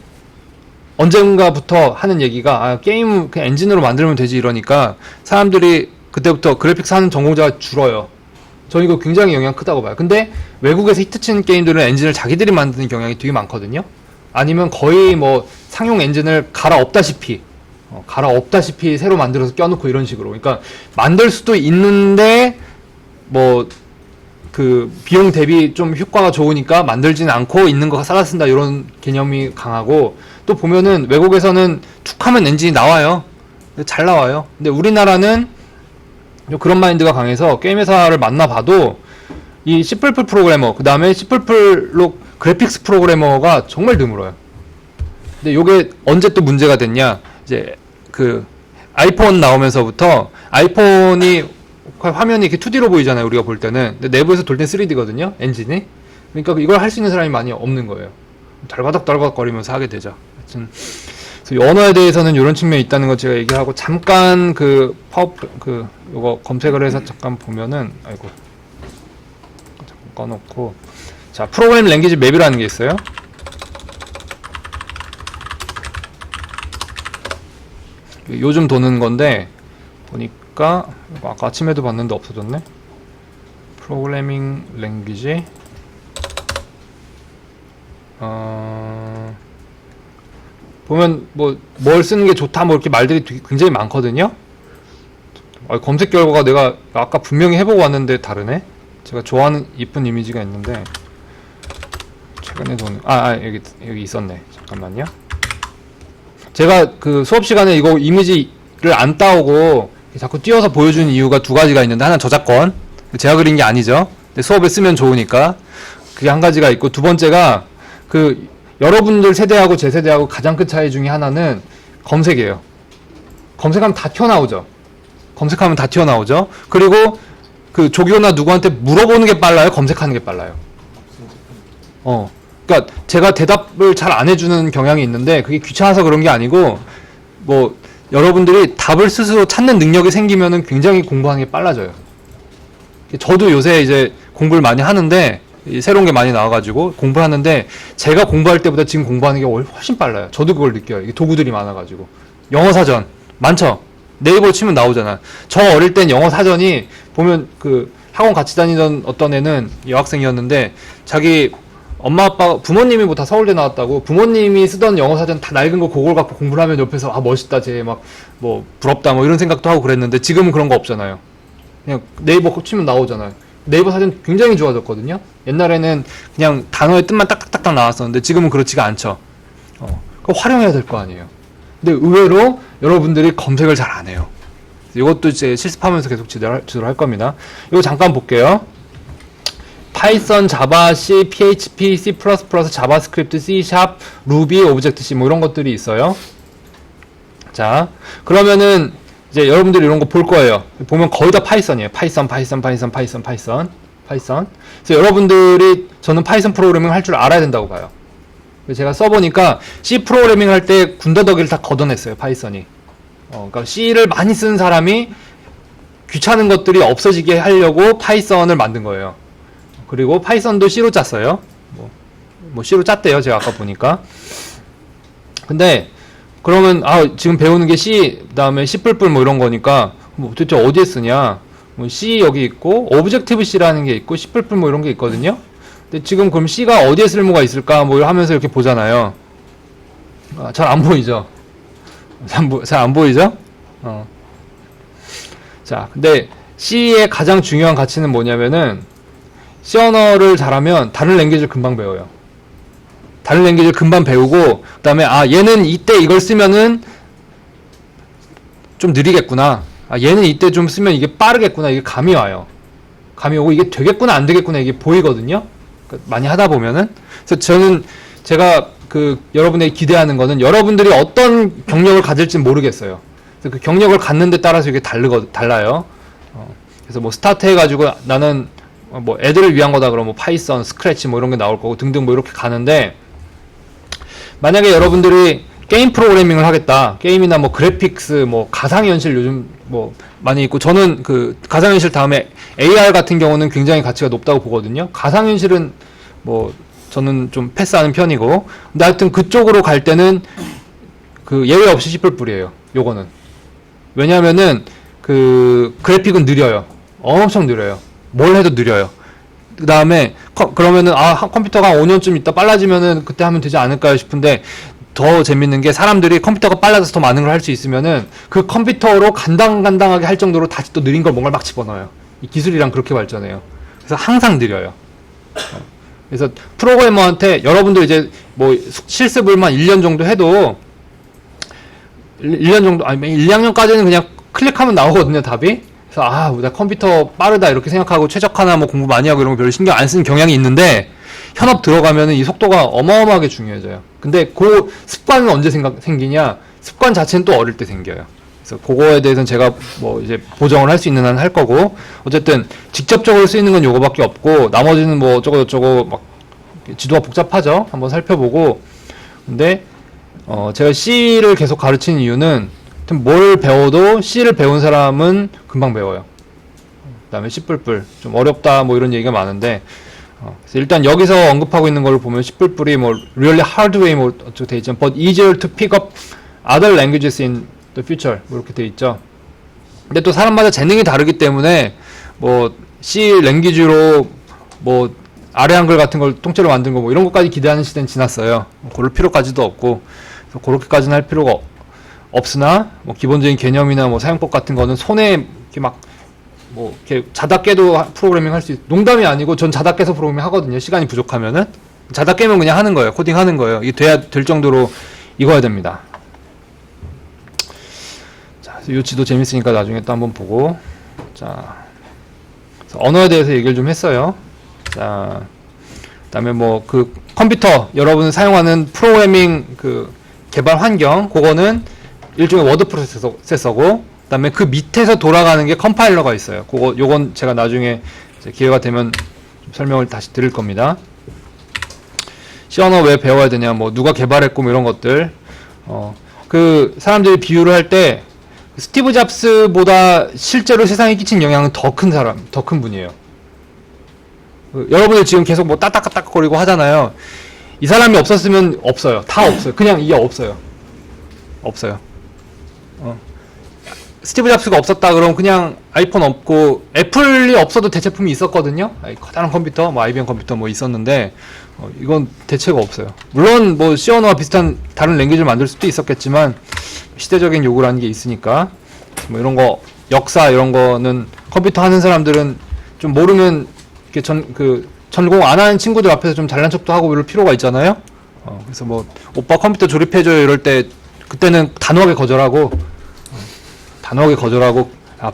언젠가부터 하는 얘기가 게임 그냥 엔진으로 만들면 되지 이러니까 사람들이 그때부터 그래픽스 하는 전공자가 줄어요. 저 이거 굉장히 영향 크다고 봐요. 근데 외국에서 히트치는 게임들은 엔진을 자기들이 만드는 경향이 되게 많거든요. 아니면 거의 뭐 상용 엔진을 갈아엎다시피 새로 만들어서 껴놓고 이런 식으로. 그러니까 만들 수도 있는데 뭐 비용 대비 좀 효과가 좋으니까 만들지는 않고 있는 거 싸다 쓴다 이런 개념이 강하고, 또 보면은 외국에서는 툭 하면 엔진이 나와요. 잘 나와요. 근데 우리나라는 그런 마인드가 강해서 게임 회사를 만나봐도 이 C++ 프로그래머, 그 다음에 C++로 그래픽스 프로그래머가 정말 드물어요. 근데 요게 언제 또 문제가 됐냐, 이제 아이폰 나오면서부터, 아이폰이 화면이 이렇게 2D로 보이잖아요, 우리가 볼 때는. 근데 내부에서 돌 땐 3D거든요, 엔진이. 그러니까 이걸 할 수 있는 사람이 많이 없는 거예요. 달바닥 거리면서 하게 되죠. 하여튼 언어에 대해서는 이런 측면이 있다는 거 제가 얘기하고, 잠깐 요거 검색을 해서 잠깐 보면은, 아이고, 잠깐 꺼놓고, 자, 프로그램 랭귀지 맵이라는 게 있어요. 요즘 도는 건데 보니까 아까 아침에도 봤는데 없어졌네. 프로그래밍 랭귀지 보면 뭐 뭘 쓰는 게 좋다 뭐 이렇게 말들이 굉장히 많거든요. 검색 결과가 내가 아까 분명히 해보고 왔는데 다르네. 제가 좋아하는 이쁜 이미지가 있는데 최근에 도는 여기 있었네. 잠깐만요. 제가 수업 시간에 이거 이미지를 안 따오고 자꾸 띄워서 보여주는 이유가 두 가지가 있는데, 하나는 저작권, 제가 그린 게 아니죠. 근데 수업에 쓰면 좋으니까 그게 한 가지가 있고, 두 번째가 여러분들 세대하고 제 세대하고 가장 큰 차이 중에 하나는 검색이에요. 검색하면 다 튀어나오죠. 검색하면 다 튀어나오죠. 그리고 그 조교나 누구한테 물어보는 게 빨라요? 검색하는 게 빨라요? 그러니까 제가 대답을 잘 안 해주는 경향이 있는데 그게 귀찮아서 그런 게 아니고 뭐 여러분들이 답을 스스로 찾는 능력이 생기면은 굉장히 공부하는 게 빨라져요. 저도 요새 이제 공부를 많이 하는데 새로운 게 많이 나와가지고 공부를 하는데 제가 공부할 때보다 지금 공부하는 게 훨씬 빨라요. 저도 그걸 느껴요. 이게 도구들이 많아가지고. 영어 사전 많죠. 네이버 치면 나오잖아. 저 어릴 땐 영어 사전이 보면 그 학원 같이 다니던 어떤 애는 여학생이었는데 자기 엄마 아빠 부모님이 뭐 다 서울대 나왔다고 부모님이 쓰던 영어 사전 다 낡은 거 그걸 갖고 공부를 하면 옆에서 아 멋있다 쟤 막 뭐 부럽다 뭐 이런 생각도 하고 그랬는데 지금은 그런 거 없잖아요. 그냥 네이버 치면 나오잖아요. 네이버 사전 굉장히 좋아졌거든요. 옛날에는 그냥 단어의 뜻만 딱딱딱딱 나왔었는데 지금은 그렇지가 않죠. 그거 활용해야 될 거 아니에요. 근데 의외로 여러분들이 검색을 잘 안 해요. 이것도 이제 실습하면서 계속 지도를 할 겁니다. 이거 잠깐 볼게요. 파이썬, 자바, C, PHP, C++, 자바스크립트, C#, 루비, 오브젝트-C 뭐 이런 것들이 있어요. 자, 그러면은 이제 여러분들이 이런 거 볼 거예요. 보면 거의 다 파이썬이에요. 파이썬. 그래서 여러분들이 저는 파이썬 프로그래밍 할 줄 알아야 된다고 봐요. 제가 써보니까 C 프로그래밍 할 때 군더더기를 다 걷어냈어요. 파이썬이. 그러니까 C를 많이 쓰는 사람이 귀찮은 것들이 없어지게 하려고 파이썬을 만든 거예요. 그리고 파이썬도 C로 짰어요. 뭐 C로 짰대요. 제가 아까 보니까. 근데 그러면 지금 배우는 게 C 그다음에 C++ 뭐 이런 거니까 뭐 도대체 어디에 쓰냐? 뭐 C 여기 있고 오브젝티브 C라는 게 있고 C++ 뭐 이런 게 있거든요. 근데 지금 그럼 C가 어디에 쓸모가 있을까? 뭐 하면서 이렇게 보잖아요. 잘 안 보이죠? 잘 안 보이죠? 자, 근데 C의 가장 중요한 가치는 뭐냐면은 C 언어를 잘하면 다른 랭귀지를 금방 배워요. 다른 랭귀지를 금방 배우고 그 다음에 얘는 이때 이걸 쓰면은 좀 느리겠구나. 얘는 이때 좀 쓰면 이게 빠르겠구나. 이게 감이 와요. 감이 오고 이게 되겠구나 안 되겠구나 이게 보이거든요. 그러니까 많이 하다 보면은. 그래서 제가 여러분에게 기대하는 거는 여러분들이 어떤 경력을 가질지 모르겠어요. 그래서 그 경력을 갖는 데 따라서 이게 달라요. 그래서 뭐 스타트 해가지고 나는 뭐 애들을 위한 거다 그러면 뭐 파이썬, 스크래치 뭐 이런 게 나올 거고 등등 뭐 이렇게 가는데 만약에 여러분들이 게임 프로그래밍을 하겠다. 게임이나 뭐 그래픽스, 뭐 가상현실 요즘 뭐 많이 있고 저는 그 가상현실 다음에 AR 같은 경우는 굉장히 가치가 높다고 보거든요. 가상현실은 뭐 저는 좀 패스하는 편이고 근데 하여튼 그쪽으로 갈 때는 그 예외 없이 C++이에요. 요거는. 왜냐면은 그 그래픽은 느려요. 엄청 느려요. 뭘 해도 느려요. 그 다음에 그러면은 컴퓨터가 5년쯤 있다 빨라지면은 그때 하면 되지 않을까요 싶은데 더 재밌는 게 사람들이 컴퓨터가 빨라져서 더 많은 걸 할 수 있으면은 그 컴퓨터로 간당간당하게 할 정도로 다시 또 느린 걸 뭔가를 막 집어넣어요. 이 기술이랑 그렇게 발전해요. 그래서 항상 느려요. 그래서 프로그래머한테 여러분들 이제 뭐 실습을만 1년 정도 해도 1년 정도 1, 2학년까지는 그냥 클릭하면 나오거든요 답이. 그래서 나 컴퓨터 빠르다 이렇게 생각하고 최적화나 뭐 공부 많이 하고 이런 거 별로 신경 안 쓰는 경향이 있는데 현업 들어가면은 이 속도가 어마어마하게 중요해져요. 근데 그 습관은 언제 생기냐? 습관 자체는 또 어릴 때 생겨요. 그래서 그거에 대해서는 제가 뭐 이제 보정을 할 수 있는 한 할 거고 어쨌든 직접적으로 쓰이는 건 요거밖에 없고 나머지는 뭐 어쩌고저쩌고 막 지도가 복잡하죠. 한번 살펴보고 근데 제가 C를 계속 가르치는 이유는 뭘 배워도 C를 배운 사람은 금방 배워요. 그 다음에 C++ 좀 어렵다 뭐 이런 얘기가 많은데 그래서 일단 여기서 언급하고 있는 걸 보면 C++이 뭐 really hard way 뭐 어떻게 돼 있죠. but easier to pick up other languages in the future 뭐 이렇게 돼 있죠. 근데 또 사람마다 재능이 다르기 때문에 뭐 C 랭귀지로 뭐 아래 한글 같은 걸 통째로 만든 거 뭐 이런 것까지 기대하는 시대는 지났어요. 그럴 필요까지도 없고 그래서 그렇게까지는 할 필요가 없으나 뭐 기본적인 개념이나 뭐 사용법 같은 거는 손에 이렇게 막 뭐 이렇게 자다 깨도 프로그래밍 할 수 농담이 아니고 전 자다 깨서 프로그래밍 하거든요. 시간이 부족하면은 자다 깨면 그냥 하는 거예요. 코딩 하는 거예요. 이게 될 정도로 익어야 됩니다. 자, 이 지도 재밌으니까 나중에 또 한번 보고 자 언어에 대해서 얘기를 좀 했어요. 자 그다음에 뭐 그 컴퓨터 여러분 사용하는 프로그래밍 그 개발 환경 그거는 일종의 워드 프로세서고 그다음에 그 밑에서 돌아가는 게 컴파일러가 있어요. 요건 제가 나중에 이제 기회가 되면 좀 설명을 다시 드릴 겁니다. C 언어 왜 배워야 되냐, 뭐 누가 개발했고 뭐 이런 것들. 그 사람들이 비유를 할 때 스티브 잡스보다 실제로 세상에 끼친 영향은 더 큰 사람, 더 큰 분이에요. 여러분들 지금 계속 뭐 따딱따딱거리고 하잖아요. 이 사람이 없었으면 없어요. 다 없어요. 그냥 이게 없어요. 없어요. 스티브 잡스가 없었다 그러면 그냥 아이폰 없고, 애플이 없어도 대체품이 있었거든요. 커다란 컴퓨터, 뭐 IBM 컴퓨터 뭐 있었는데, 이건 대체가 없어요. 물론 뭐 C 언어와 비슷한 다른 랭귀지를 만들 수도 있었겠지만 시대적인 요구라는 게 있으니까, 뭐 이런 거 역사 이런 거는 컴퓨터 하는 사람들은 좀 모르면 이렇게 전공 안 하는 친구들 앞에서 좀 잘난 척도 하고 이럴 필요가 있잖아요. 그래서 뭐 오빠 컴퓨터 조립해줘요 이럴 때 그때는 단호하게 거절하고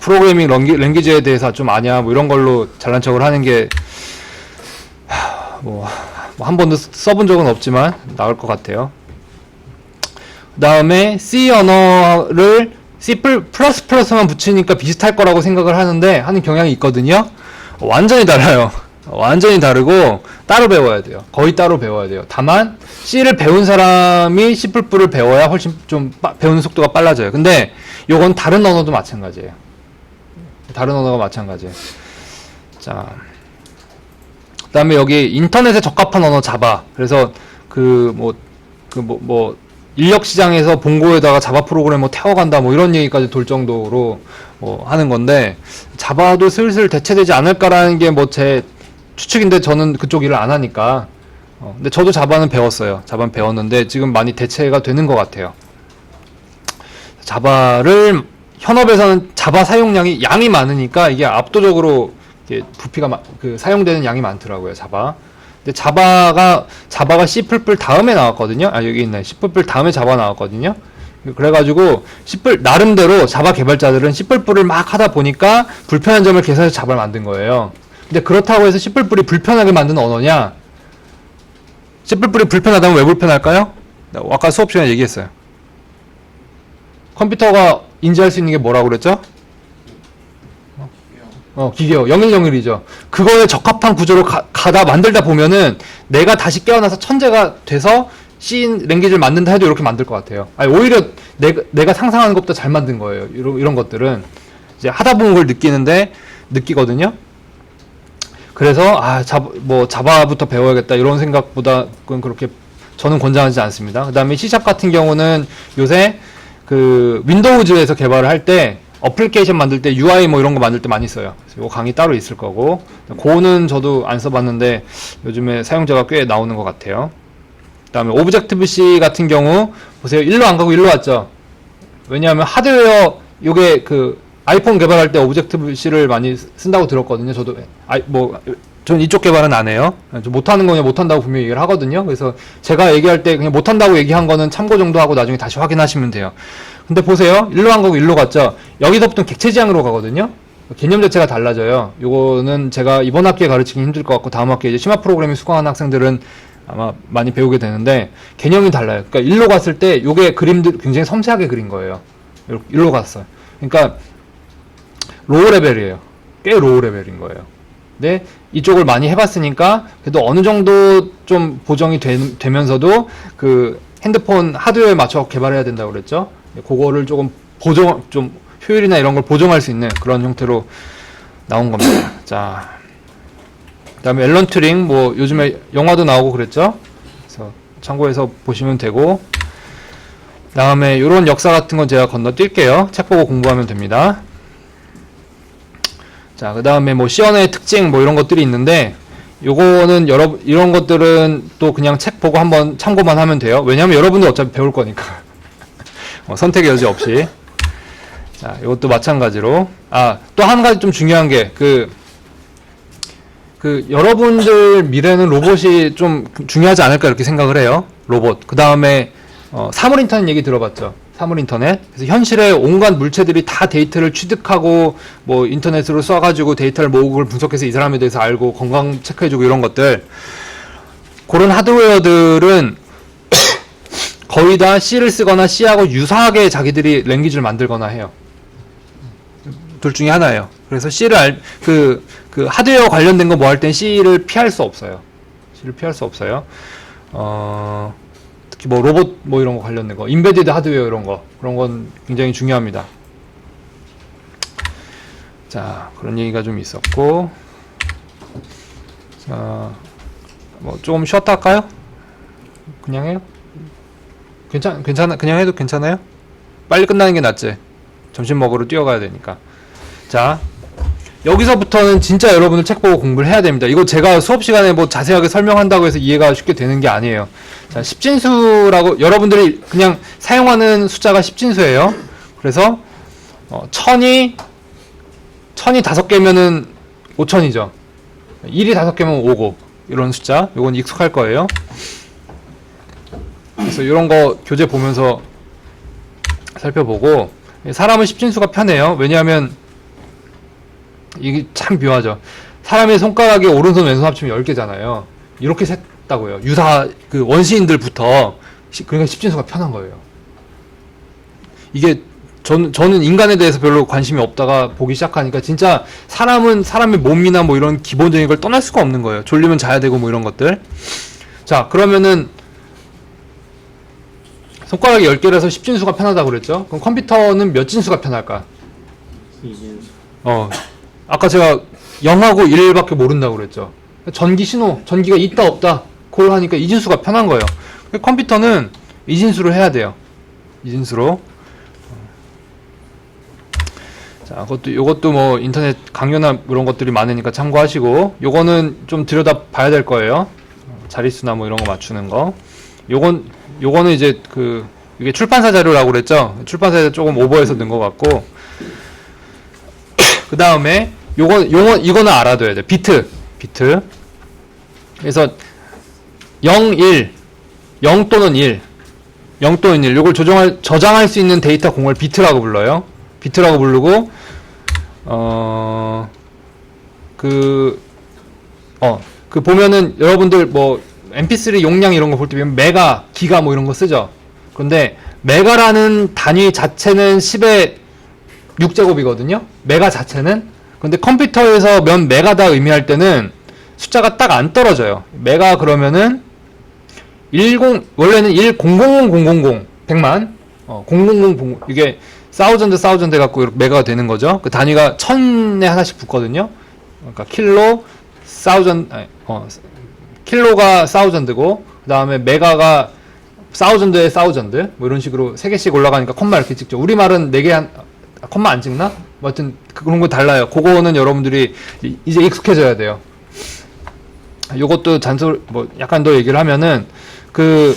프로그래밍 랭귀지에 대해서 좀 아냐 뭐 이런 걸로 잘난 척을 하는 게 뭐 한 번도 써본 적은 없지만 나을 것 같아요. 그 다음에 C 언어를 C++만 붙이니까 비슷할 거라고 생각을 하는 경향이 있거든요. 완전히 달라요. 완전히 다르고 따로 배워야 돼요. 거의 따로 배워야 돼요. 다만 C를 배운 사람이 C++를 배워야 훨씬 좀 배우는 속도가 빨라져요. 근데 요건 다른 언어도 마찬가지예요. 다른 언어가 마찬가지예요. 자, 그 다음에 여기 인터넷에 적합한 언어 자바. 그래서 인력 시장에서 본고에다가 자바 프로그램 뭐 태워간다 뭐 이런 얘기까지 돌 정도로 하는 건데, 자바도 슬슬 대체되지 않을까라는 게 뭐 제 추측인데 저는 그쪽 일을 안 하니까. 근데 저도 자바는 배웠어요. 자바는 배웠는데 지금 많이 대체가 되는 것 같아요. 자바를 현업에서는 자바 사용량이 양이 많으니까 이게 압도적으로 부피가 사용되는 양이 많더라고요. 자바. 근데 자바가 C++ 다음에 나왔거든요. 여기 있네. C++ 다음에 자바 나왔거든요. 그래가지고 나름대로 자바 개발자들은 C++를 막 하다 보니까 불편한 점을 개선해서 자바를 만든 거예요. 근데 그렇다고 해서 C++이 불편하게 만든 언어냐? C++이 불편하다면 왜 불편할까요? 아까 수업 시간에 얘기했어요. 컴퓨터가 인지할 수 있는 게 뭐라고 그랬죠? 기계어. 0101이죠. 그거에 적합한 구조로 가다 만들다 보면은 내가 다시 깨어나서 천재가 돼서 C 랭귀지를 만든다 해도 이렇게 만들 것 같아요. 오히려 내가 상상하는 것보다 잘 만든 거예요. 이런 것들은. 이제 하다 보면 그걸 느끼거든요. 그래서, 자바부터 배워야겠다. 이런 생각보다 그건 그렇게 저는 권장하지 않습니다. 그 다음에 C# 같은 경우는 요새 윈도우즈에서 개발을 할 때 어플리케이션 만들 때 UI 뭐 이런 거 만들 때 많이 써요. 그래서 요 강의 따로 있을 거고, 고는 저도 안 써봤는데 요즘에 사용자가 꽤 나오는 것 같아요. 그 다음에 오브젝티브-C 같은 경우 보세요. 일로 안 가고 일로 왔죠. 왜냐하면 하드웨어 요게 아이폰 개발할 때 오브젝티브-C를 많이 쓴다고 들었거든요. 저도 전 이쪽 개발은 안 해요. 못하는 거냐 못한다고 분명히 얘기를 하거든요. 그래서 제가 얘기할 때 그냥 못한다고 얘기한 거는 참고 정도 하고 나중에 다시 확인하시면 돼요. 근데 보세요. 일로 안 가고 일로 갔죠. 여기서부터는 객체지향으로 가거든요. 개념 자체가 달라져요. 요거는 제가 이번 학기에 가르치기 힘들 것 같고 다음 학기에 이제 심화 프로그래밍 수강하는 학생들은 아마 많이 배우게 되는데 개념이 달라요. 그러니까 일로 갔을 때 요게 그림들 굉장히 섬세하게 그린 거예요. 일로 갔어요. 그러니까 로우 레벨이에요. 꽤 로우 레벨인 거예요. 근데 이쪽을 많이 해봤으니까 그래도 어느 정도 좀 보정이 되면서도 핸드폰 하드웨어에 맞춰 개발해야 된다고 그랬죠. 그거를 조금 좀 효율이나 이런 걸 보정할 수 있는 그런 형태로 나온 겁니다. 자, 그 다음에 앨런 튜링, 요즘에 영화도 나오고 그랬죠. 그래서 참고해서 보시면 되고, 그 다음에 이런 역사 같은 건 제가 건너뛸게요. 책 보고 공부하면 됩니다. 자, 그 다음에 C 언어의 특징 이런 것들이 있는데, 요거는 이런 것들은 또 그냥 책 보고 한번 참고만 하면 돼요. 왜냐면 여러분도 어차피 배울 거니까. 선택의 여지 없이. 자, 이것도 마찬가지로. 또 한 가지 좀 중요한 게, 여러분들 미래는 로봇이 좀 중요하지 않을까 이렇게 생각을 해요. 로봇. 그 다음에, 사물 인터넷 얘기 들어봤죠? 사물 인터넷. 그래서 현실에 온갖 물체들이 다 데이터를 취득하고, 인터넷으로 쏴가지고 데이터를 모으고 그걸 분석해서 이 사람에 대해서 알고 건강 체크해주고 이런 것들. 그런 하드웨어들은 거의 다 C를 쓰거나 C하고 유사하게 자기들이 랭귀지를 만들거나 해요. 둘 중에 하나예요. 그래서 C를 그 하드웨어 관련된 거 뭐 할 땐 C를 피할 수 없어요. C를 피할 수 없어요. 특히 뭐 로봇 뭐 이런 거 관련된 거, 인베디드 하드웨어 이런 거, 그런 건 굉장히 중요합니다. 자, 그런 얘기가 좀 있었고, 자, 뭐 조금 쉬었다 할까요? 그냥 해요? 괜찮아, 그냥 해도 괜찮아요? 빨리 끝나는 게 낫지. 점심 먹으러 뛰어가야 되니까. 자, 여기서부터는 진짜 여러분들 책 보고 공부를 해야 됩니다. 이거 제가 수업 시간에 뭐 자세하게 설명한다고 해서 이해가 쉽게 되는 게 아니에요. 자, 십진수라고 여러분들이 그냥 사용하는 숫자가 십진수예요. 그래서 천이 5개면은 5천이죠. 1이 5개면 5고 이런 숫자. 요건 익숙할 거예요. 그래서 이런 거 교재 보면서 살펴보고, 사람은 십진수가 편해요. 왜냐하면 이게 참 묘하죠. 사람의 손가락이 오른손 왼손 합치면 10개잖아요. 이렇게 셌다고요. 유사 그 원시인들부터. 그러니까 십진수가 편한 거예요. 이게 저는 인간에 대해서 별로 관심이 없다가 보기 시작하니까 진짜 사람은 사람의 몸이나 뭐 이런 기본적인 걸 떠날 수가 없는 거예요. 졸리면 자야 되고 뭐 이런 것들. 자, 그러면은 손가락이 10개라서 십진수가 편하다고 그랬죠? 그럼 컴퓨터는 몇 진수가 편할까? 2진수. 아까 제가 0하고 1밖에 모른다고 그랬죠? 전기 신호, 전기가 있다 없다 그걸 하니까 2진수가 편한 거예요. 컴퓨터는 2진수로 해야 돼요. 2진수로. 자, 요것도 뭐 인터넷 강요나 이런 것들이 많으니까 참고하시고, 요거는 좀 들여다 봐야 될 거예요. 자릿수나 뭐 이런 거 맞추는 거. 요거는 이제 이게 출판사 자료라고 그랬죠? 출판사에서 조금 오버해서 넣은 것 같고, 그 다음에 이거는 알아둬야 돼. 비트. 그래서 0, 1, 0 또는 1, 0 또는 1. 요걸 저장할 수 있는 데이터 공을 비트라고 불러요. 비트라고 부르고, 보면은 여러분들 뭐 mp3 용량 이런 거 볼 때 보면 메가, 기가 뭐 이런 거 쓰죠. 그런데 메가라는 단위 자체는 10의 6제곱이거든요. 메가 자체는. 근데 컴퓨터에서 몇 메가다 의미할 때는 숫자가 딱 안 떨어져요. 메가 그러면은 원래는 10000000 100만 000 이게 사우전드 해갖고 이렇게 메가가 되는 거죠. 그 단위가 1000에 하나씩 붙거든요. 그러니까 킬로가 사우전드고, 그 다음에 메가가 사우전드에 사우전드, 뭐 이런 식으로 3개씩 올라가니까 콤마 이렇게 찍죠. 우리말은 4개 콤마 안 찍나? 뭐 하여튼 그런 거 달라요. 그거는 여러분들이 이제 익숙해져야 돼요. 요것도 뭐 약간 더 얘기를 하면은 왜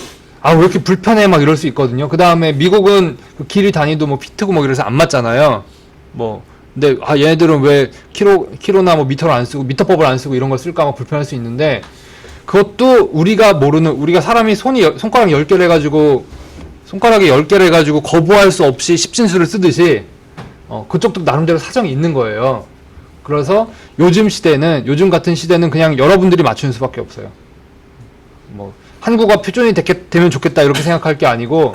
이렇게 불편해 막 이럴 수 있거든요. 그 다음에 미국은 그 길이 단위도 뭐 피트고 뭐 이래서 안 맞잖아요. 근데 얘네들은 왜 키로나 뭐 미터를 안 쓰고 미터법을 안 쓰고 이런 걸 쓸까 막 불편할 수 있는데, 그것도 우리가 사람이 손가락 10개를 해가지고 손가락에 10개를 해가지고 거부할 수 없이 십진수를 쓰듯이 그쪽도 나름대로 사정이 있는 거예요. 그래서 요즘 같은 시대는 그냥 여러분들이 맞추는 수밖에 없어요. 뭐 한국어 표준이 되면 좋겠다 이렇게 생각할 게 아니고,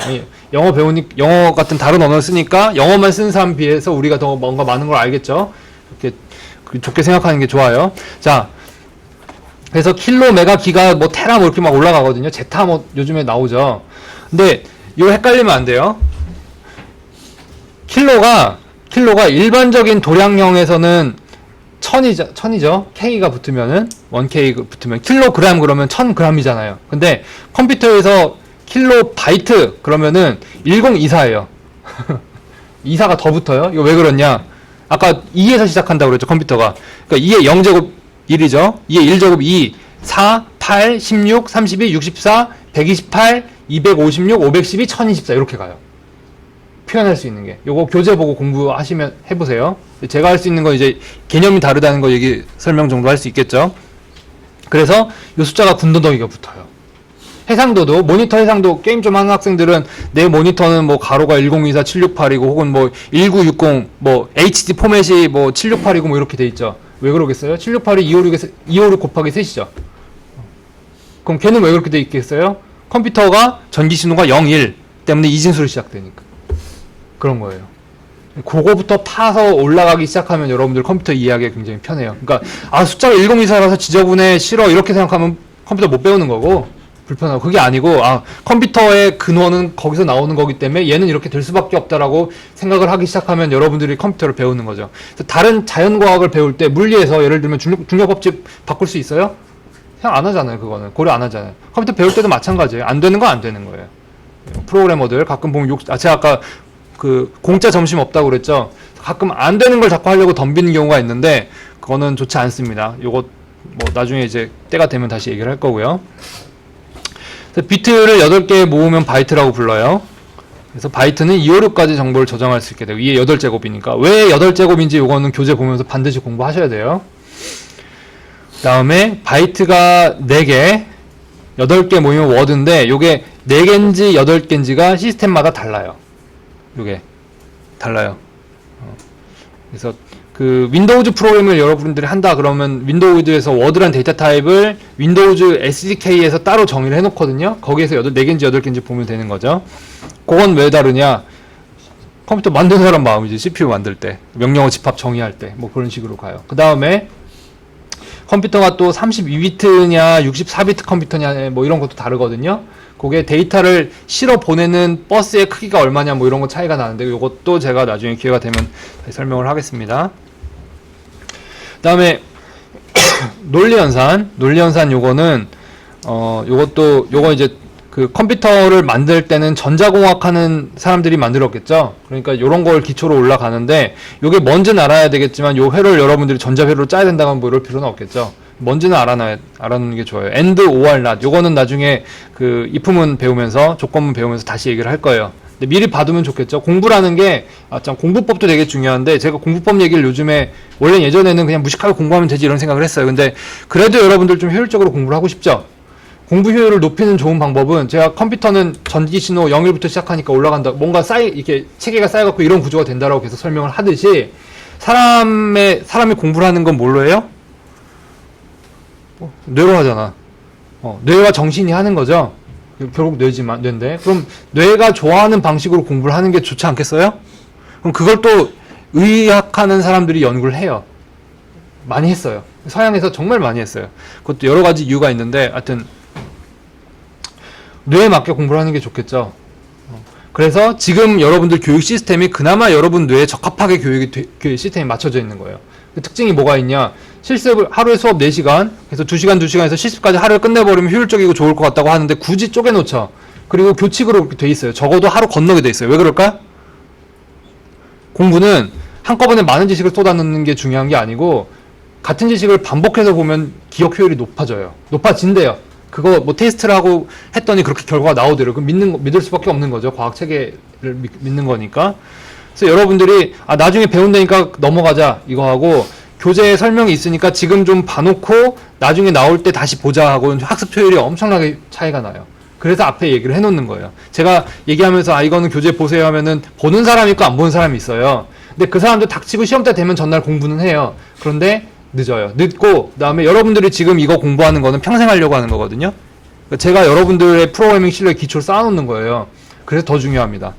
영어 같은 다른 언어를 쓰니까 영어만 쓰는 사람 비해서 우리가 더 뭔가 많은 걸 알겠죠. 이렇게 좋게 생각하는 게 좋아요. 자, 그래서 킬로, 메가, 기가, 뭐 테라 뭐 이렇게 막 올라가거든요. 제타 뭐 요즘에 나오죠. 근데 이거 헷갈리면 안 돼요. 킬로가 일반적인 도량형에서는 1000이죠. K가 붙으면은 1K 붙으면 킬로그램 그러면 1000g이잖아요. 근데 컴퓨터에서 킬로바이트 그러면은 1024예요. 24가 더 붙어요. 이거 왜 그러냐? 아까 2에서 시작한다고 그랬죠, 컴퓨터가. 그러니까 2의 0제곱 1이죠. 2의 1제곱 2, 4, 8, 16, 32, 64, 128, 256, 512, 1024 이렇게 가요. 표현할 수 있는 게. 요거 교재 보고 공부하시면 해보세요. 제가 할 수 있는 거 이제 개념이 다르다는 거 설명 정도 할 수 있겠죠. 그래서 요 숫자가 군더더기가 붙어요. 모니터 해상도 게임 좀 하는 학생들은 내 모니터는 뭐 가로가 1024, 768이고 혹은 뭐 1960, 뭐 HD 포맷이 뭐 768이고 뭐 이렇게 돼 있죠. 왜 그러겠어요? 768이 256 곱하기 3이죠. 그럼 걔는 왜 그렇게 돼 있겠어요? 컴퓨터가 전기 신호가 0, 1 때문에 이진수로 시작되니까. 그런 거예요. 그거부터 파서 올라가기 시작하면 여러분들 컴퓨터 이해하기가 굉장히 편해요. 그러니까 숫자가 1024라서 지저분해 싫어 이렇게 생각하면 컴퓨터 못 배우는 거고 불편하고, 그게 아니고 컴퓨터의 근원은 거기서 나오는 거기 때문에 얘는 이렇게 될 수밖에 없다라고 생각을 하기 시작하면 여러분들이 컴퓨터를 배우는 거죠. 그래서 다른 자연과학을 배울 때 물리에서 예를 들면 중력법칙 바꿀 수 있어요? 그냥 안 하잖아요. 그거는 고려 안 하잖아요. 컴퓨터 배울 때도 마찬가지예요. 안 되는 건 안 되는 거예요. 프로그래머들 가끔 보면 제가 아까 그 공짜 점심 없다고 그랬죠. 가끔 안 되는 걸 자꾸 하려고 덤비는 경우가 있는데 그거는 좋지 않습니다. 요거 뭐 나중에 이제 때가 되면 다시 얘기를 할 거고요. 비트를 8개 모으면 바이트라고 불러요. 그래서 바이트는 256까지 정보를 저장할 수 있게 되고, 이게 8제곱이니까 왜 8제곱인지 요거는 교재 보면서 반드시 공부하셔야 돼요. 그 다음에 바이트가 4개 8개 모이면 워드인데 요게 4개인지 8개인지가 시스템마다 달라요. 요게 달라요. 그래서 그 윈도우즈 프로그램을 여러분들이 한다 그러면 윈도우즈에서 워드란 데이터 타입을 윈도우즈 SDK에서 따로 정의를 해놓거든요. 거기에서 4개인지 8개인지 보면 되는 거죠. 그건 왜 다르냐? 컴퓨터 만드는 사람 마음이지. CPU 만들 때, 명령어 집합 정의할 때, 뭐 그런 식으로 가요. 그 다음에 컴퓨터가 또 32비트냐 64비트 컴퓨터냐 뭐 이런 것도 다르거든요. 그게 데이터를 실어 보내는 버스의 크기가 얼마냐 뭐 이런 거 차이가 나는데 이것도 제가 나중에 기회가 되면 다시 설명을 하겠습니다. 그 다음에 논리연산 요거는 요거 이제 그 컴퓨터를 만들 때는 전자공학 하는 사람들이 만들었겠죠. 그러니까 요런 걸 기초로 올라가는데 요게 뭔지는 알아야 되겠지만 요 회로를 여러분들이 전자회로로 짜야 된다고 하면 뭐 이럴 필요는 없겠죠. 뭔지는 알아놓는 게 좋아요. AND, OR, NOT 요거는 나중에 그 if문 배우면서 조건문 배우면서 다시 얘기를 할 거예요. 근데 미리 봐두면 좋겠죠. 공부라는 게 참 공부법도 되게 중요한데 제가 공부법 얘기를 요즘에 원래 예전에는 그냥 무식하게 공부하면 되지 이런 생각을 했어요. 근데 그래도 여러분들 좀 효율적으로 공부를 하고 싶죠. 공부 효율을 높이는 좋은 방법은 제가 컴퓨터는 전기 신호 0일부터 시작하니까 올라간다. 뭔가 이렇게 체계가 쌓여갖고 이런 구조가 된다라고 계속 설명을 하듯이 사람이 공부를 하는 건 뭘로 해요? 뇌로 하잖아. 뇌와 정신이 하는 거죠. 결국 뇌인데 그럼 뇌가 좋아하는 방식으로 공부를 하는 게 좋지 않겠어요? 그럼 그걸 또 의학하는 사람들이 연구를 해요. 많이 했어요. 서양에서 정말 많이 했어요. 그것도 여러 가지 이유가 있는데 하여튼 뇌에 맞게 공부를 하는 게 좋겠죠. 그래서 지금 여러분들 교육 시스템이 그나마 여러분 뇌에 적합하게 교육 시스템이 맞춰져 있는 거예요. 그 특징이 뭐가 있냐? 실습을 하루에 수업 4시간, 그래서 2시간, 2시간에서 실습까지 하루에 끝내버리면 효율적이고 좋을 것 같다고 하는데 굳이 쪼개놓죠. 그리고 교칙으로 이렇게 돼 있어요. 적어도 하루 건너게 돼 있어요. 왜 그럴까? 공부는 한꺼번에 많은 지식을 쏟아넣는 게 중요한 게 아니고 같은 지식을 반복해서 보면 기억 효율이 높아진대요. 그거 뭐 테스트를 하고 했더니 그렇게 결과가 나오더래요. 그럼 믿을 수밖에 없는 거죠. 과학 체계를 믿는 거니까. 그래서 여러분들이 나중에 배운다니까 넘어가자 이거 하고 교재에 설명이 있으니까 지금 좀 봐놓고 나중에 나올 때 다시 보자 하고 학습 효율이 엄청나게 차이가 나요. 그래서 앞에 얘기를 해놓는 거예요. 제가 얘기하면서 이거는 교재 보세요 하면은 보는 사람이 있고 안 보는 사람이 있어요. 근데 그 사람도 닥치고 시험 때 되면 전날 공부는 해요. 그런데 늦고 그 다음에 여러분들이 지금 이거 공부하는 거는 평생 하려고 하는 거거든요. 그러니까 제가 여러분들의 프로그래밍 실력의 기초를 쌓아놓는 거예요. 그래서 더 중요합니다.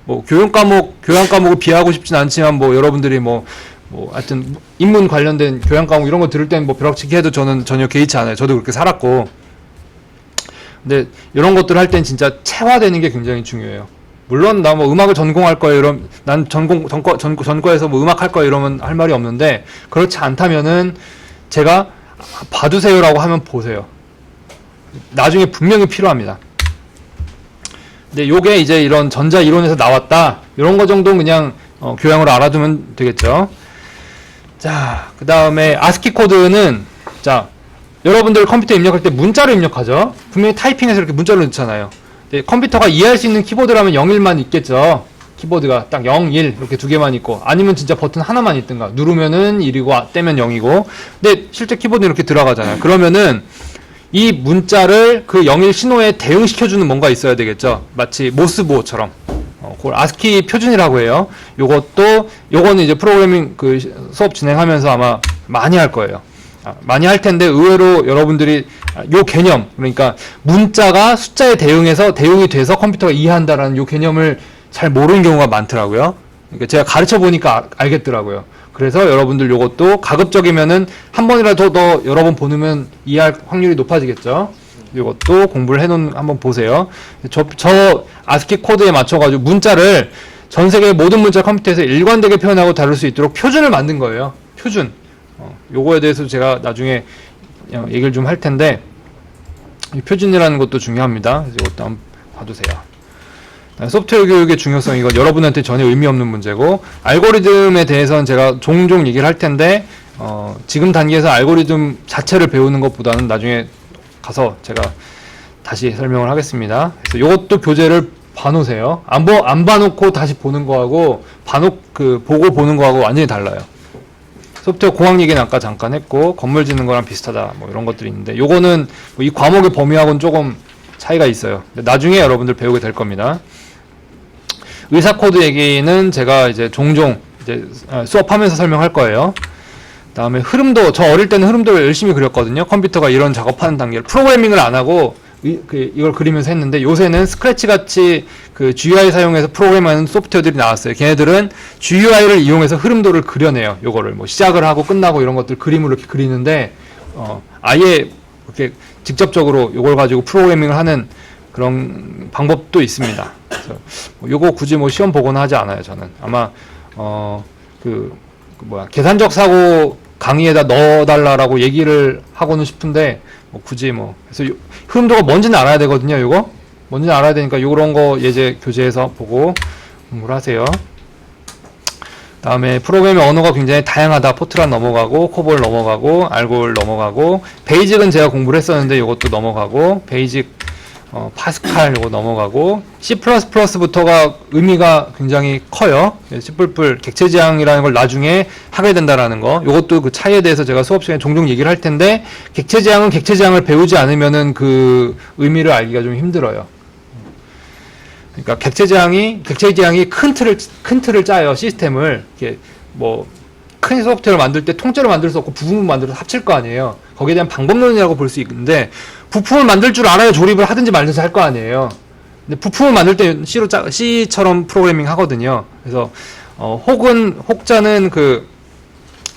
뭐 교양 과목을 비하하고 싶진 않지만 뭐 여러분들이 뭐 하여튼 인문 관련된 교양 과목 이런 거 들을 때는 뭐 벼락치기 해도 저는 전혀 개의치 않아요. 저도 그렇게 살았고. 근데 이런 것들 할 땐 진짜 체화되는 게 굉장히 중요해요. 물론 나 뭐 음악을 전공할 거예요. 이러면 난 전과에서 뭐 음악 할 거예요. 이러면 할 말이 없는데 그렇지 않다면은 제가 봐두세요라고 하면 보세요. 나중에 분명히 필요합니다. 근데 요게 이제 이런 전자 이론에서 나왔다. 이런 거 정도는 그냥 교양으로 알아두면 되겠죠. 자, 그 다음에 아스키 코드는 여러분들 컴퓨터 입력할 때 문자로 입력하죠. 분명히 타이핑해서 이렇게 문자로 넣잖아요. 컴퓨터가 이해할 수 있는 키보드라면 01만 있겠죠. 키보드가 딱 0, 1 이렇게 두 개만 있고 아니면 진짜 버튼 하나만 있든가 누르면은 1이고 떼면 0이고 근데 실제 키보드 이렇게 들어가잖아요. 그러면은 이 문자를 그 01 신호에 대응시켜주는 뭔가 있어야 되겠죠. 마치 모스보호처럼 그걸 아스키 표준이라고 해요. 요거는 이제 프로그래밍 그 수업 진행하면서 아마 많이 할 거예요. 많이 할 텐데 의외로 여러분들이 요 개념, 그러니까 문자가 숫자에 대응이 돼서 컴퓨터가 이해한다라는 요 개념을 잘 모르는 경우가 많더라고요. 그러니까 제가 가르쳐 보니까 알겠더라고요. 그래서 여러분들 요것도 가급적이면은 한 번이라도 더 여러 번 보면 이해할 확률이 높아지겠죠. 요것도 공부를 해놓은 한번 보세요. 저 아스키 코드에 맞춰가지고 문자를 전 세계 모든 문자 컴퓨터에서 일관되게 표현하고 다룰 수 있도록 표준을 만든 거예요. 표준. 요거에 대해서 제가 나중에 얘기를 좀 할 텐데, 이 표준이라는 것도 중요합니다. 그래서 이것도 한번 봐두세요. 소프트웨어 교육의 중요성, 이건 여러분한테 전혀 의미 없는 문제고, 알고리즘에 대해서는 제가 종종 얘기를 할 텐데, 지금 단계에서 알고리즘 자체를 배우는 것보다는 나중에 가서 제가 다시 설명을 하겠습니다. 그래서 이것도 교재를 봐놓으세요. 안 봐놓고 다시 보는 거하고, 보고 보는 거하고 완전히 달라요. 소프트웨어 공학 얘기는 아까 잠깐 했고, 건물 짓는 거랑 비슷하다, 뭐 이런 것들이 있는데, 요거는 이 과목의 범위하고는 조금 차이가 있어요. 나중에 여러분들 배우게 될 겁니다. 의사 코드 얘기는 제가 이제 종종 이제 수업하면서 설명할 거예요. 다음에 흐름도, 저 어릴 때는 흐름도를 열심히 그렸거든요. 컴퓨터가 이런 작업하는 단계를 프로그래밍을 안 하고 이걸 그리면서 했는데, 요새는 스크래치 같이 그 GUI 사용해서 프로그램하는 소프트웨어들이 나왔어요. 걔네들은 GUI를 이용해서 흐름도를 그려내요. 요거를 뭐 시작을 하고 끝나고 이런 것들 그림으로 이렇게 그리는데, 아예 이렇게 직접적으로 요걸 가지고 프로그래밍을 하는 그런 방법도 있습니다. 그래서 요거 굳이 뭐 시험 보거나 하지 않아요. 저는 아마 계산적 사고 강의에다 넣어달라고 얘기를 하고는 싶은데, 굳이 그래서 흐름도가 뭔지는 알아야 되거든요. 요거 뭔지는 알아야 되니까 요런 거 예제 교재에서 보고 공부를 하세요. 다음에 프로그래밍 언어가 굉장히 다양하다. 포트란 넘어가고, 코볼 넘어가고, 알골 넘어가고, 베이직은 제가 공부를 했었는데 요것도 넘어가고, 베이직 파스칼 요거 넘어가고, C++부터가 의미가 굉장히 커요. C++ 객체지향이라는 걸 나중에 하게 된다라는 거. 요것도 그 차이에 대해서 제가 수업 시간에 종종 얘기를 할 텐데, 객체지향은 객체지향을 배우지 않으면은 그 의미를 알기가 좀 힘들어요. 그러니까 객체지향이 큰 틀을 짜요. 시스템을 이렇게 큰 소프트웨어를 만들 때 통째로 만들 수 없고 부품을 만들어서 합칠 거 아니에요. 거기에 대한 방법론이라고 볼 수 있는데, 부품을 만들 줄 알아야 조립을 하든지 말든지 할 거 아니에요. 근데 부품을 만들 때 C처럼 프로그래밍 하거든요. 그래서 혹자는 그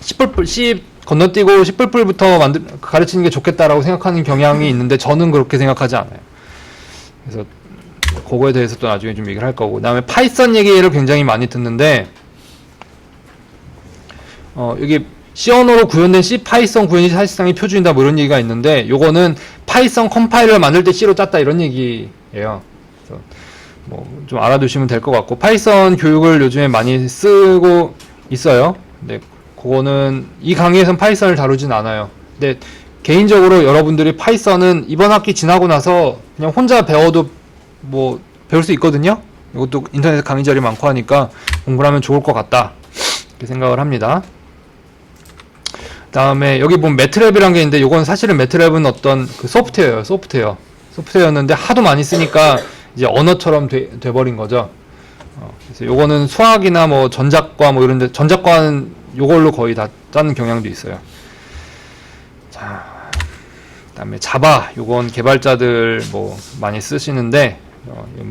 C 건너뛰고 C++부터 가르치는 게 좋겠다라고 생각하는 경향이 있는데, 저는 그렇게 생각하지 않아요. 그래서 그거에 대해서 또 나중에 좀 얘기를 할 거고, 그 다음에 파이썬 얘기를 굉장히 많이 듣는데, 여기 C 언어로 구현된 C 파이썬 구현이 사실상의 표준이다 뭐 이런 얘기가 있는데, 요거는 파이썬 컴파일러를 만들 때 C로 짰다 이런 얘기예요. 그래서 좀 알아두시면 될 것 같고, 파이썬 교육을 요즘에 많이 쓰고 있어요. 근데 그거는 이 강의에서는 파이썬을 다루진 않아요. 근데 개인적으로 여러분들이 파이썬은 이번 학기 지나고 나서 그냥 혼자 배워도 배울 수 있거든요. 이것도 인터넷에 강의 자리 많고 하니까 공부를 하면 좋을 것 같다, 이렇게 생각을 합니다. 다음에 여기 보면 매트랩이라는 게 있는데, 이건 사실은 매트랩은 어떤 그 소프트웨어였는데 하도 많이 쓰니까 이제 언어처럼 돼버린 거죠. 그래서 요거는 수학이나 전자과 이런데, 전자과는 요걸로 거의 다 짜는 경향도 있어요. 자, 그다음에 자바, 요건 개발자들 많이 쓰시는데,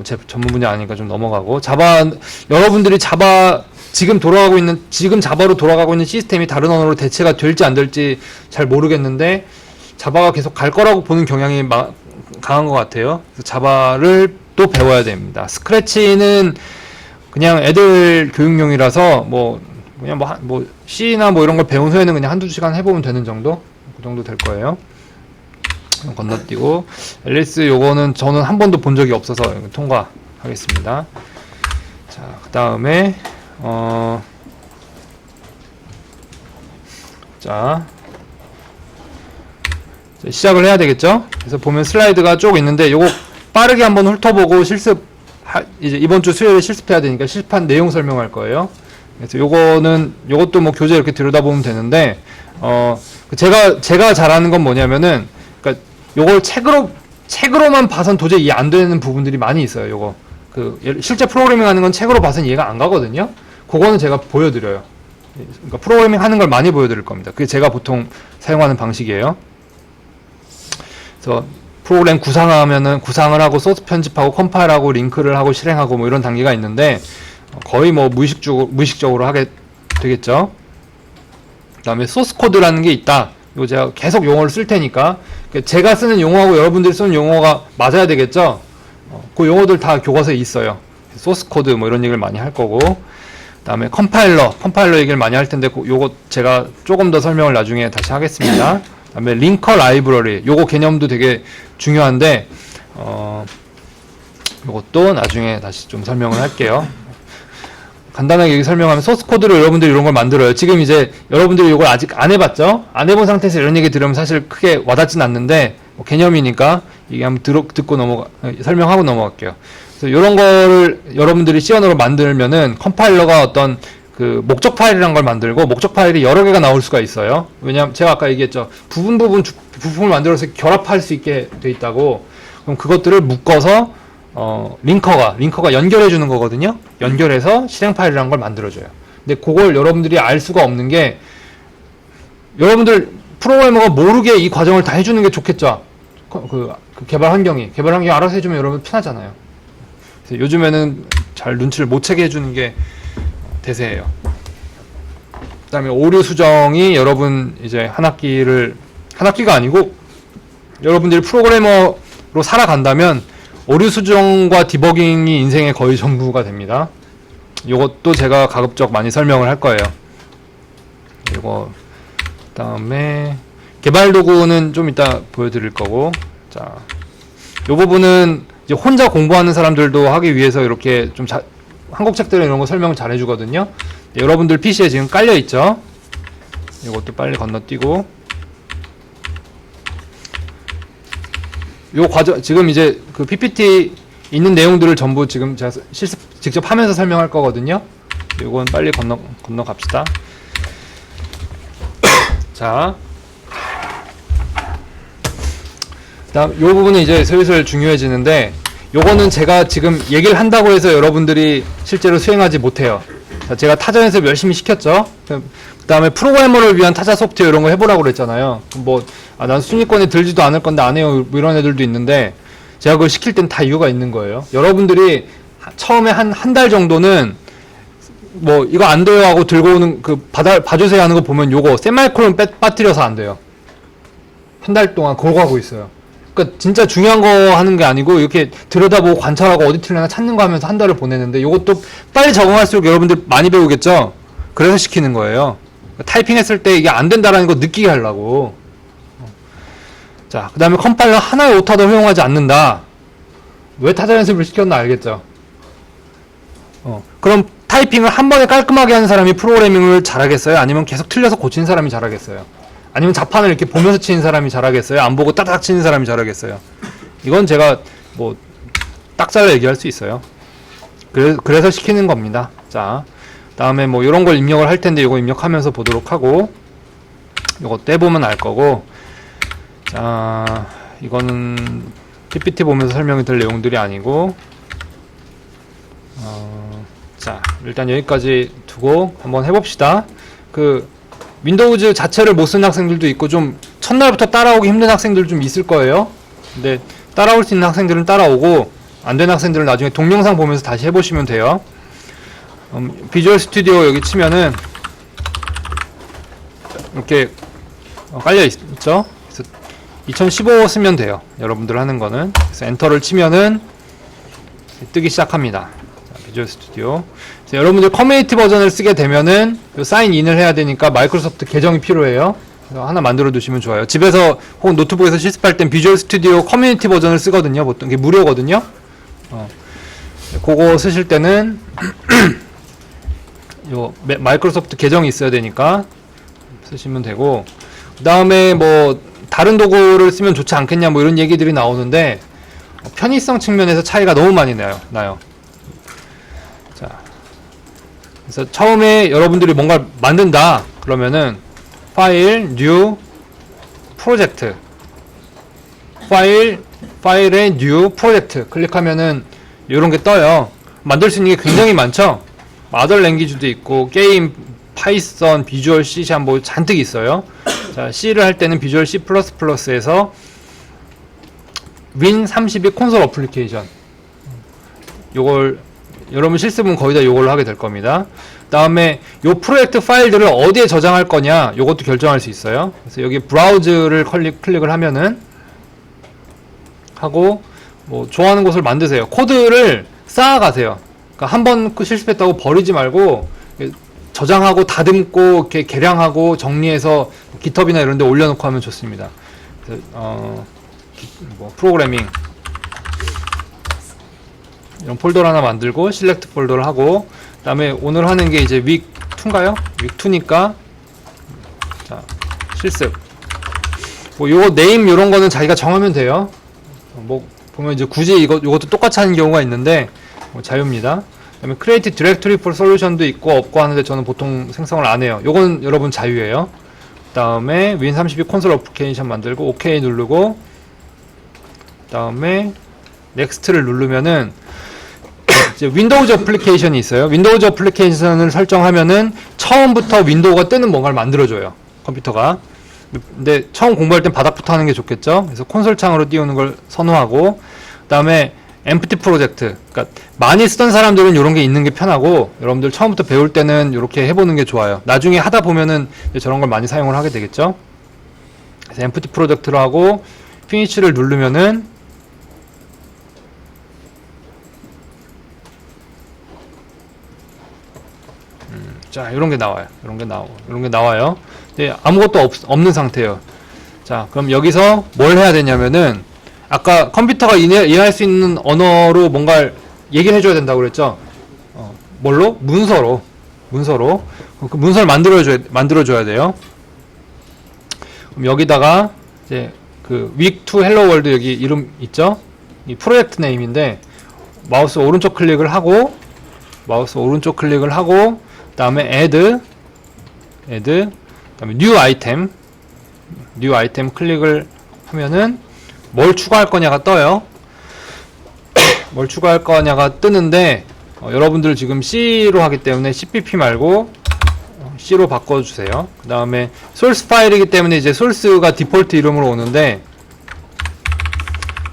제 전문 분야 아니니까 좀 넘어가고, 여러분들이 지금 자바로 돌아가고 있는 시스템이 다른 언어로 대체가 될지 안 될지 잘 모르겠는데, 자바가 계속 갈 거라고 보는 경향이 강한 것 같아요. 그래서 자바를 또 배워야 됩니다. 스크래치는 그냥 애들 교육용이라서 C나 이런 걸 배운 후에는 그냥 한두 시간 해보면 되는 정도? 그 정도 될 거예요. 건너뛰고, 앨리스 요거는 저는 한 번도 본 적이 없어서 통과하겠습니다. 자, 그 다음에 시작을 해야 되겠죠? 그래서 보면 슬라이드가 쭉 있는데, 요거 빠르게 한번 훑어보고 이제 이번 주 수요일에 실습해야 되니까 실습한 내용 설명할 거예요. 그래서 요것도 교재 이렇게 들여다보면 되는데, 제가 잘하는 건 뭐냐면은, 그러니까 요걸 책으로만 봐선 도저히 이해 안 되는 부분들이 많이 있어요. 요거 실제 프로그래밍 하는 건 책으로 봐선 이해가 안 가거든요. 그거는 제가 보여드려요. 그러니까 프로그래밍 하는 걸 많이 보여드릴 겁니다. 그게 제가 보통 사용하는 방식이에요. 그래서 프로그램 구상을 하고 소스 편집하고 컴파일하고 링크를 하고 실행하고 이런 단계가 있는데, 거의 뭐 무의식적으로 하게 되겠죠. 그 다음에 소스 코드라는 게 있다. 이거 제가 계속 용어를 쓸 테니까 제가 쓰는 용어하고 여러분들이 쓰는 용어가 맞아야 되겠죠. 그 용어들 다 교과서에 있어요. 소스 코드 뭐 이런 얘기를 많이 할 거고, 그 다음에 컴파일러 얘기를 많이 할 텐데 요거 제가 조금 더 설명을 나중에 다시 하겠습니다. 그 다음에 링커 라이브러리, 요거 개념도 되게 중요한데 요것도 나중에 다시 좀 설명을 할게요. 간단하게 여기 설명하면 소스 코드로 여러분들이 이런 걸 만들어요. 지금 이제 여러분들이 이걸 아직 안 해봤죠? 안 해본 상태에서 이런 얘기 들으면 사실 크게 와닿진 않는데 뭐 개념이니까 이게 한번 듣고 설명하고 넘어갈게요. 그래서 이런 거를 여러분들이 C 언어로 만들면은 컴파일러가 어떤 그 목적 파일이란 걸 만들고, 목적 파일이 여러 개가 나올 수가 있어요. 왜냐하면 제가 아까 얘기했죠. 부품을 만들어서 결합할 수 있게 돼 있다고. 그럼 그것들을 묶어서 링커가 연결해 주는 거거든요. 연결해서 실행 파일이라는 걸 만들어줘요. 근데 그걸 여러분들이 알 수가 없는 게, 여러분들 프로그래머가 모르게 이 과정을 다 해주는 게 좋겠죠. 그 개발 환경이 알아서 해주면 여러분 편하잖아요. 그래서 요즘에는 잘 눈치를 못 채게 해주는 게 대세예요. 그 다음에 오류 수정이 여러분 이제 한 학기가 아니고 여러분들이 프로그래머로 살아간다면 오류 수정과 디버깅이 인생의 거의 전부가 됩니다. 이것도 제가 가급적 많이 설명을 할 거예요. 이거 그다음에 개발 도구는 좀 이따 보여드릴 거고, 자, 이 부분은 이제 혼자 공부하는 사람들도 하기 위해서 이렇게 좀 한국 책들은 이런 거 설명을 잘 해주거든요. 여러분들 PC에 지금 깔려 있죠. 이것도 빨리 건너뛰고, 요 과정, 지금 이제 그 PPT 있는 내용들을 전부 지금 제가 직접 하면서 설명할 거거든요. 요건 빨리 건너갑시다. 자, 다음 요 부분은 이제 슬슬 중요해지는데, 요거는 제가 지금 얘기를 한다고 해서 여러분들이 실제로 수행하지 못해요. 자, 제가 타자 연습 열심히 시켰죠. 그 다음에 프로그래머를 위한 타자 소프트웨어 이런 거 해보라고 그랬잖아요. 난 순위권에 들지도 않을 건데 안 해요, 뭐 이런 애들도 있는데, 제가 그걸 시킬 땐 다 이유가 있는 거예요. 여러분들이 처음에 한 달 정도는 뭐 이거 안 돼요 하고 들고 오는 봐주세요 하는 거 보면 요거 세마이콜론 빠뜨려서 안 돼요. 한 달 동안 그러고 하고 있어요. 그러니까 진짜 중요한 거 하는 게 아니고 이렇게 들여다보고 관찰하고 어디 틀려나 찾는 거 하면서 한 달을 보내는데, 요것도 빨리 적응할수록 여러분들 많이 배우겠죠? 그래서 시키는 거예요. 타이핑했을 때 이게 안 된다라는 거 느끼게 하려고. 자, 그 다음에 컴파일러 하나의 오타도 허용하지 않는다. 왜 타자 연습을 시켰나 알겠죠? 그럼 타이핑을 한 번에 깔끔하게 하는 사람이 프로그래밍을 잘하겠어요? 아니면 계속 틀려서 고치는 사람이 잘하겠어요? 아니면 자판을 이렇게 보면서 치는 사람이 잘하겠어요? 안 보고 따닥 치는 사람이 잘하겠어요? 이건 제가 뭐 딱 잘라 얘기할 수 있어요. 그래서 시키는 겁니다. 자, 다음에 뭐 이런 걸 입력을 할 텐데 이거 입력하면서 보도록 하고, 이거 떼보면 알 거고, 자, 이거는 PPT 보면서 설명이 될 내용들이 아니고, 자, 일단 여기까지 두고 한번 해봅시다. 윈도우즈 자체를 못 쓰는 학생들도 있고, 좀 첫날부터 따라오기 힘든 학생들 좀 있을 거예요. 근데 따라올 수 있는 학생들은 따라오고, 안 되는 학생들은 나중에 동영상 보면서 다시 해보시면 돼요. 비주얼 스튜디오 여기 치면은 이렇게 깔려 있죠. 그래서 2015 쓰면 돼요. 여러분들 하는 거는. 그래서 엔터를 치면은 뜨기 시작합니다. 자, 비주얼 스튜디오. 그래서 여러분들 커뮤니티 버전을 쓰게 되면은 사인인을 해야 되니까 마이크로소프트 계정이 필요해요. 그래서 하나 만들어 두시면 좋아요. 집에서 혹은 노트북에서 실습할 땐 비주얼 스튜디오 커뮤니티 버전을 쓰거든요. 보통 이게 무료거든요. 그거 쓰실 때는 요 마이크로소프트 계정이 있어야 되니까 쓰시면 되고, 그 다음에 뭐 다른 도구를 쓰면 좋지 않겠냐 뭐 이런 얘기들이 나오는데, 편의성 측면에서 차이가 너무 많이 나요. 자, 그래서 처음에 여러분들이 뭔가 만든다 그러면은 파일, 뉴, 프로젝트, 파일에 뉴, 프로젝트 클릭하면은 이런 게 떠요. 만들 수 있는 게 굉장히 많죠. 아더 랭귀지도 있고, 게임, 파이썬, 비주얼 C 샵 뭐 잔뜩 있어요. 자, C를 할 때는 비주얼 C++에서 Win32 콘솔 어플리케이션, 요걸 여러분 실습은 거의 다 요걸로 하게 될 겁니다. 다음에 요 프로젝트 파일들을 어디에 저장할 거냐 요것도 결정할 수 있어요. 그래서 여기 브라우즈를 클릭을 하면은 하고 뭐 좋아하는 곳을 만드세요. 코드를 쌓아가세요. 그러니까 한번 실습했다고 버리지 말고 저장하고 다듬고 이렇게 개량하고 정리해서 깃허브나 이런 데 올려놓고 하면 좋습니다. 그래서 뭐 프로그래밍 이런 폴더를 하나 만들고 실렉트 폴더를 하고, 그 다음에 오늘 하는 게 이제 윅 2인가요? 윅 2니까 자 실습 뭐 요거 네임 요런 거는 자기가 정하면 돼요. 뭐 보면 이제 굳이 요것도 똑같이 하는 경우가 있는데 뭐 자유입니다. 그 다음에 create directory for solution도 있고 없고 하는데 저는 보통 생성을 안 해요. 요건 여러분 자유예요. 그 다음에 win32 콘솔 어플리케이션 만들고 OK 누르고, 그 다음에 넥스트를 누르면은 이제 윈도우즈 어플리케이션이 있어요. 윈도우즈 어플리케이션을 설정하면은 처음부터 윈도우가 뜨는 뭔가를 만들어줘요, 컴퓨터가. 근데 처음 공부할 땐 바닥부터 하는 게 좋겠죠. 그래서 콘솔 창으로 띄우는 걸 선호하고, 그 다음에 empty 프로젝트, 그러니까 많이 쓰던 사람들은 이런 게 있는 게 편하고, 여러분들 처음부터 배울 때는 이렇게 해보는 게 좋아요. 나중에 하다 보면은 저런 걸 많이 사용을 하게 되겠죠. 그래서 empty 프로젝트로 하고 finish를 누르면은 자, 이런 게 나와요. 이런 게 나와요. 네, 아무것도 없는 상태예요. 자, 그럼 여기서 뭘 해야 되냐면은, 아까 컴퓨터가 이해할 수 있는 언어로 뭔가를 얘기를 해줘야 된다고 그랬죠? 뭘로? 문서로. 그 문서를 만들어줘야 돼요. 그럼 여기다가, 이제, 그, week to hello world 여기 이름 있죠? 이 프로젝트 네임인데, 마우스 오른쪽 클릭을 하고, 그 다음에 add, 그 다음에 new item 클릭을 하면은 뭘 추가할 거냐가 떠요. 뭘 추가할 거냐가 뜨는데, 여러분들 지금 C로 하기 때문에 CPP 말고 C로 바꿔주세요. 그 다음에 source 파일이기 때문에 이제 source가 디폴트 이름으로 오는데,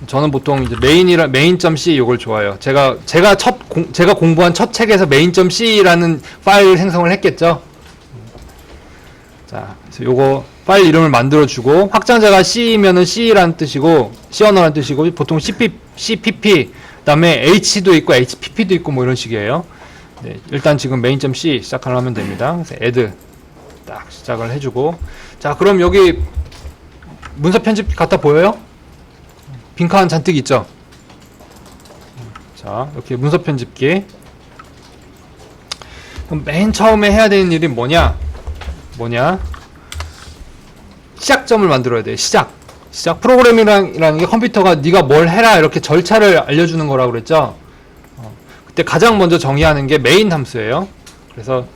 저는 보통 이제 main.c 요걸 좋아해요. 제가 공부한 첫 책에서 main.c라는 파일 생성을 했겠죠. 자, 그래서 요거 파일 이름을 만들어주고, 확장자가 C면은 C라는 뜻이고, C 언어라는 뜻이고, 보통 CPP, 그 다음에 H도 있고, HPP도 있고, 뭐 이런 식이에요. 네, 일단 지금 main.c 시작을 하면 됩니다. 그래서 add 딱 시작을 해주고, 자, 그럼 여기 문서 편집 같아 보여요? 빈칸 잔뜩 있죠? 자, 이렇게 문서 편집기. 그럼 맨 처음에 해야 되는 일이 뭐냐? 시작점을 만들어야 돼요. 시작. 프로그래밍이라는 게 컴퓨터가 네가 뭘 해라 이렇게 절차를 알려주는 거라고 그랬죠? 그때 가장 먼저 정의하는 게 메인 함수예요. 그래서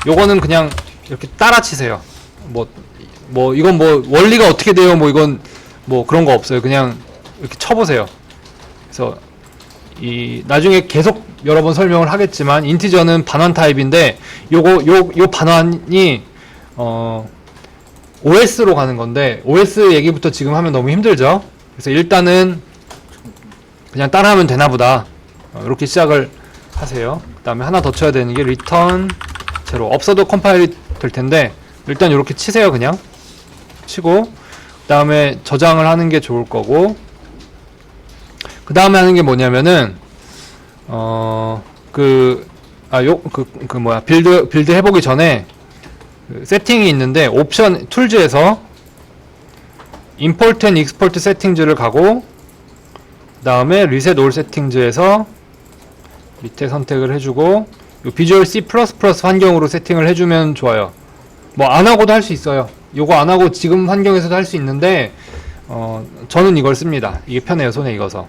요거는 그냥 이렇게 따라치세요. 뭐 이건 뭐 원리가 어떻게 돼요? 뭐 이건 뭐 그런 거 없어요. 그냥 이렇게 쳐보세요. 그래서 나중에 계속 여러 번 설명을 하겠지만, 인티저는 반환 타입인데, 요 반환이 OS로 가는 건데, OS 얘기부터 지금 하면 너무 힘들죠. 그래서 일단은 그냥 따라하면 되나 보다, 이렇게 시작을 하세요. 그 다음에 하나 더 쳐야 되는 게 return 0. 없어도 컴파일이 될 텐데, 일단 이렇게 치세요. 그냥 치고, 그 다음에 저장을 하는 게 좋을 거고, 그 다음에 하는 게 뭐냐면은, 빌드 해보기 전에, 세팅이 있는데, 옵션, 툴즈에서, import and export settings를 가고, 그 다음에 reset all settings에서, 밑에 선택을 해주고, 요 비주얼 C++ 환경으로 세팅을 해주면 좋아요. 뭐, 안 하고도 할 수 있어요. 요거 안 하고 지금 환경에서도 할 수 있는데, 저는 이걸 씁니다. 이게 편해요, 손에 익어서.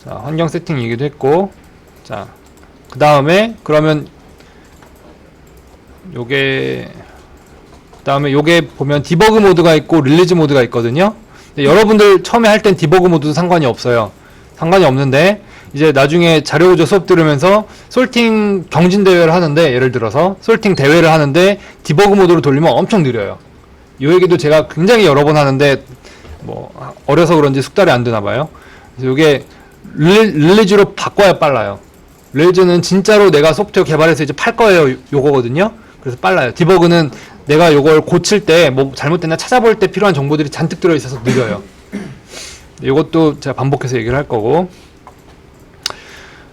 자, 환경 세팅 얘기도 했고, 자, 그 다음에, 그러면, 요게 보면 디버그 모드가 있고, 릴리즈 모드가 있거든요. 근데 여러분들 처음에 할 땐 디버그 모드도 상관이 없어요. 상관이 없는데, 이제 나중에 자료구조 수업 들으면서 솔팅 경진대회를 하는데, 예를 들어서, 솔팅 대회를 하는데, 디버그 모드로 돌리면 엄청 느려요. 이 얘기도 제가 굉장히 여러 번 하는데, 뭐 어려서 그런지 숙달이 안 되나 봐요. 그래서 이게 릴리즈로 바꿔야 빨라요. 릴리즈는 진짜로 내가 소프트웨어 개발해서 이제 팔 거예요. 요거거든요. 그래서 빨라요. 디버그는 내가 요걸 고칠 때 뭐 잘못됐나 찾아볼 때 필요한 정보들이 잔뜩 들어있어서 느려요. 이것도 제가 반복해서 얘기를 할 거고,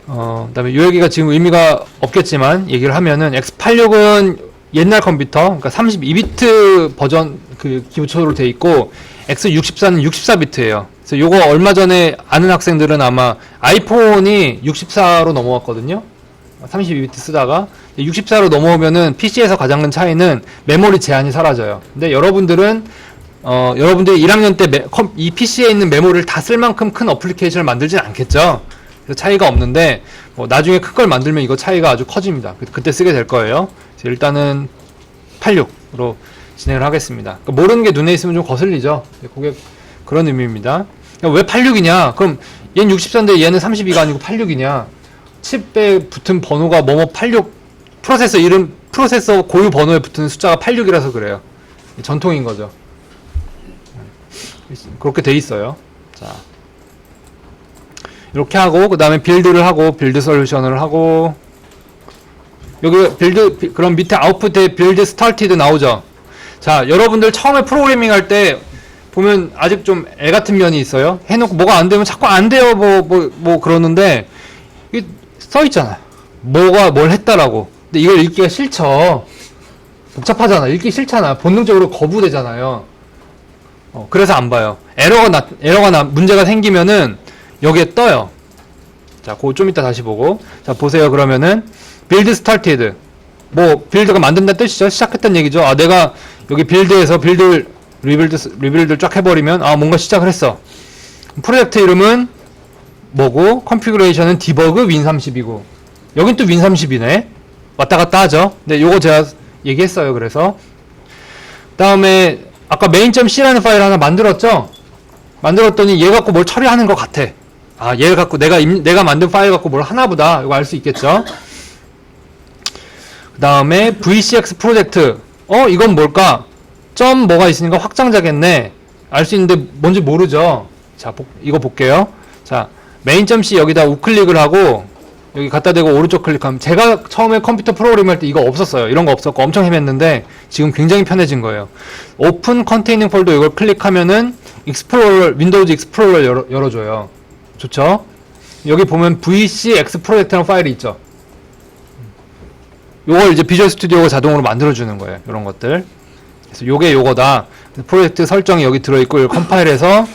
그다음에 이 얘기가 지금 의미가 없겠지만 얘기를 하면은 X86은 옛날 컴퓨터, 그러니까 32비트 버전 그 기초로 돼 있고 X64는 64비트예요. 그래서 요거 얼마 전에 아는 학생들은 아마 아이폰이 64로 넘어왔거든요. 32비트 쓰다가 64로 넘어오면은 PC에서 가장 큰 차이는 메모리 제한이 사라져요. 근데 여러분들이 1학년 때 이 PC에 있는 메모리를 다 쓸 만큼 큰 어플리케이션을 만들진 않겠죠. 그래서 차이가 없는데 뭐 나중에 큰 걸 만들면 이거 차이가 아주 커집니다. 그때 쓰게 될 거예요. 일단은 86으로 진행을 하겠습니다. 그러니까 모르는 게 눈에 있으면 좀 거슬리죠. 그게 그런 의미입니다. 그러니까 왜 86이냐? 그럼 얘는 64인데 얘는 32가 아니고 86이냐? 칩에 붙은 번호가 뭐뭐 86, 프로세서 고유 번호에 붙은 숫자가 86이라서 그래요. 전통인 거죠. 그렇게 돼 있어요. 자, 이렇게 하고 그 다음에 빌드를 하고 빌드 솔루션을 하고, 여기 빌드, 그럼 밑에 아웃풋에 빌드 스타티드 나오죠. 자, 여러분들 처음에 프로그래밍 할 때 보면 아직 좀 애 같은 면이 있어요. 해놓고 뭐가 안 되면 자꾸 안 돼요 뭐 그러는데 이게 써 있잖아요. 뭐가 뭘 했다라고. 근데 이걸 읽기가 싫죠. 복잡하잖아. 읽기 싫잖아. 본능적으로 거부되잖아요. 그래서 안 봐요. 문제가 생기면은 여기에 떠요. 자, 그거 좀 이따 다시 보고. 자, 보세요. 그러면은 빌드 스타티드. 뭐 빌드가 만든다 뜻이죠. 시작했다는 얘기죠. 아, 내가 여기 빌드에서 리빌드 쫙 해버리면 뭔가 시작을 했어. 프로젝트 이름은 뭐고, 컨피그레이션은 디버그 윈30이고, 여긴 또 윈30이네. 왔다 갔다 하죠. 근데 요거 제가 얘기했어요. 그래서 다음에 아까 main.c라는 파일 하나 만들었죠. 만들었더니 얘 갖고 뭘 처리하는 것 같아. 얘 갖고 내가 만든 파일 갖고 뭘 하나보다. 이거 알 수 있겠죠. 그 다음에 VCX 프로젝트. 이건 뭘까? 점 뭐가 있으니까 확장자겠네. 알 수 있는데 뭔지 모르죠. 자, 이거 볼게요. 자, main.c 여기다 우클릭을 하고 여기 갖다 대고 오른쪽 클릭하면, 제가 처음에 컴퓨터 프로그램 할 때 이거 없었어요. 이런 거 없었고 엄청 헤맸는데 지금 굉장히 편해진 거예요. 오픈 컨테이닝 폴더 이걸 클릭하면은 윈도우즈 익스플로러 열어줘요. 좋죠? 여기 보면 VCX 프로젝트라는 파일이 있죠. 요걸 이제 비주얼 스튜디오가 자동으로 만들어주는 거예요. 이런 것들. 그래서 요게 요거다. 프로젝트 설정이 여기 들어있고, 이걸 컴파일해서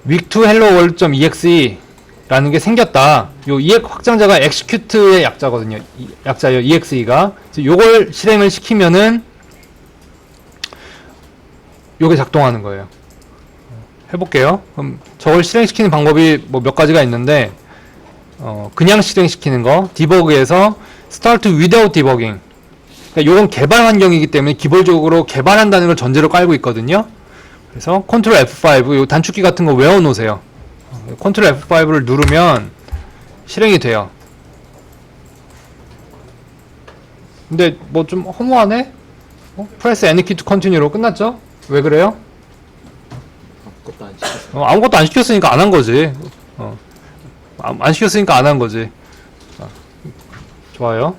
week2helloworld.exe 라는 게 생겼다. 요 EX 확장자가 execute의 약자거든요. 약자예요. exe가. 요걸 실행을 시키면은 요게 작동하는 거예요. 해볼게요. 그럼 저걸 실행시키는 방법이 뭐 몇 가지가 있는데, 그냥 실행시키는 거, 디버그에서 start without debugging. 그러니까 요건 개발 환경이기 때문에 기본적으로 개발한다는 걸 전제로 깔고 있거든요. 그래서 Ctrl F5, 요 단축키 같은 거 외워 놓으세요. Ctrl F5를 누르면 실행이 돼요. 근데 뭐 좀 허무하네? Press any key to continue로 끝났죠? 왜 그래요? 아무것도 안 시켰어. 아무것도 안 시켰으니까 안 한 거지. 안 시켰으니까 안 한 거지. 좋아요.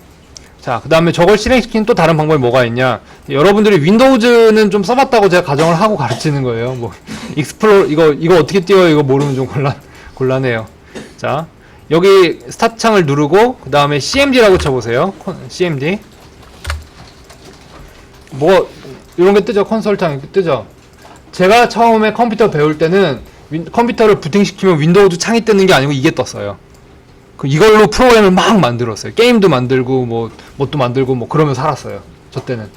자, 그 다음에 저걸 실행시키는 또 다른 방법이 뭐가 있냐. 여러분들이 윈도우즈는 좀 써봤다고 제가 가정을 하고 가르치는 거예요. 뭐, 익스플로러, 이거 어떻게 띄워요? 이거 모르면 좀 곤란해요. 자, 여기 스타트 창을 누르고, 그 다음에 cmd라고 쳐보세요. cmd. 뭐, 이런 게 뜨죠? 콘솔 창 이렇게 뜨죠? 제가 처음에 컴퓨터 배울 때는 컴퓨터를 부팅시키면 윈도우즈 창이 뜨는 게 아니고 이게 떴어요. 이걸로 프로그램을 막 만들었어요. 게임도 만들고 뭣도 만들고 그러면서 살았어요. 저 때는.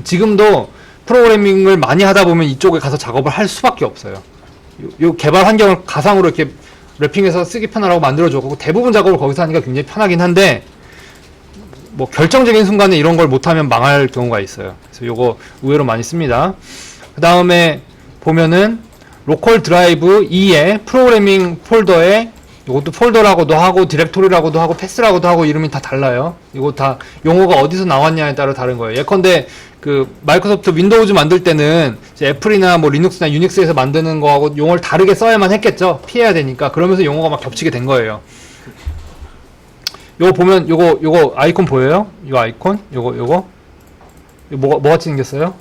지금도 프로그래밍을 많이 하다 보면 이쪽에 가서 작업을 할 수밖에 없어요. 요 개발 환경을 가상으로 이렇게 랩핑해서 쓰기 편하라고 만들어줬고, 대부분 작업을 거기서 하니까 굉장히 편하긴 한데, 뭐 결정적인 순간에 이런 걸 못하면 망할 경우가 있어요. 그래서 요거 의외로 많이 씁니다. 그 다음에 보면은 로컬 드라이브 2에 프로그래밍 폴더에 이것도 폴더라고도 하고 디렉토리라고도 하고 패스라고도 하고 이름이 다 달라요. 이거 다 용어가 어디서 나왔냐에 따라 다른 거예요. 예컨대 그 마이크로소프트 윈도우즈 만들 때는 이제 애플이나 뭐 리눅스나 유닉스에서 만드는 거하고 용어를 다르게 써야만 했겠죠. 피해야 되니까. 그러면서 용어가 막 겹치게 된 거예요. 요거 보면 요거 아이콘 보여요? 요 아이콘? 요거 뭐 같이 생겼어요?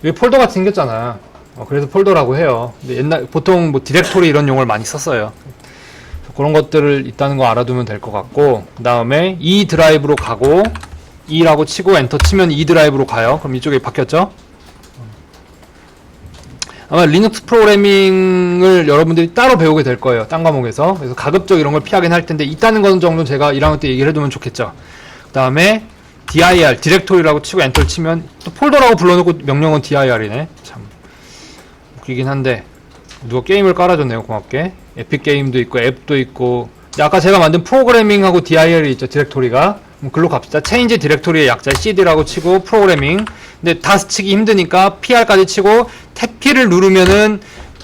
여기 폴더 같이 생겼잖아. 그래서 폴더라고 해요. 근데 옛날 보통 뭐 디렉토리 이런 용어를 많이 썼어요. 그런 것들을 있다는 거 알아두면 될 것 같고, 그 다음에 E 드라이브로 가고 E라고 치고 엔터 치면 E 드라이브로 가요. 그럼 이쪽에 바뀌었죠? 아마 리눅스 프로그래밍을 여러분들이 따로 배우게 될 거예요. 딴 과목에서. 그래서 가급적 이런 걸 피하긴 할 텐데 있다는 건 정도는 제가 1학년 때 얘기를 해두면 좋겠죠. 그 다음에 dir, 디렉토리라고 치고 엔터를 치면 또 폴더라고 불러놓고 명령은 dir이네. 참 웃기긴 한데 누가 게임을 깔아줬네요. 고맙게. 에픽 게임도 있고 앱도 있고. 아까 제가 만든 프로그래밍하고 dir이 있죠. 디렉토리가. 글로 갑시다. 체인지 디렉토리의 약자 cd라고 치고 프로그래밍. 근데 다 치기 힘드니까 pr까지 치고 탭 P를 누르면은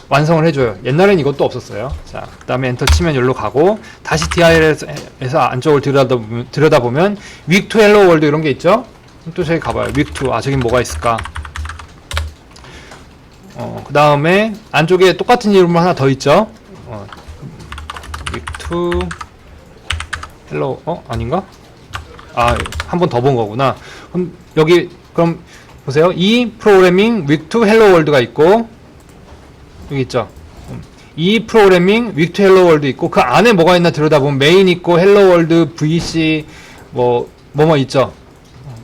완성을 해줘요. 옛날엔 이것도 없었어요. 자, 그 다음에 엔터 치면 여기로 가고 다시 dir에서 안쪽을 들여다보면 week to hello world 이런 게 있죠. 또 저기 가봐요. week to. 아, 저긴 뭐가 있을까? 그 다음에 안쪽에 똑같은 이름 하나 더 있죠. week to hello. 아닌가? 아, 한 번 더 본 거구나. 그럼 여기 그럼 보세요. 이 프로그래밍 week to hello world가 있고 여기 있죠. 이 프로그래밍 week to hello world 있고 그 안에 뭐가 있나 들여다보면 메인 있고 hello world vc 뭐 있죠.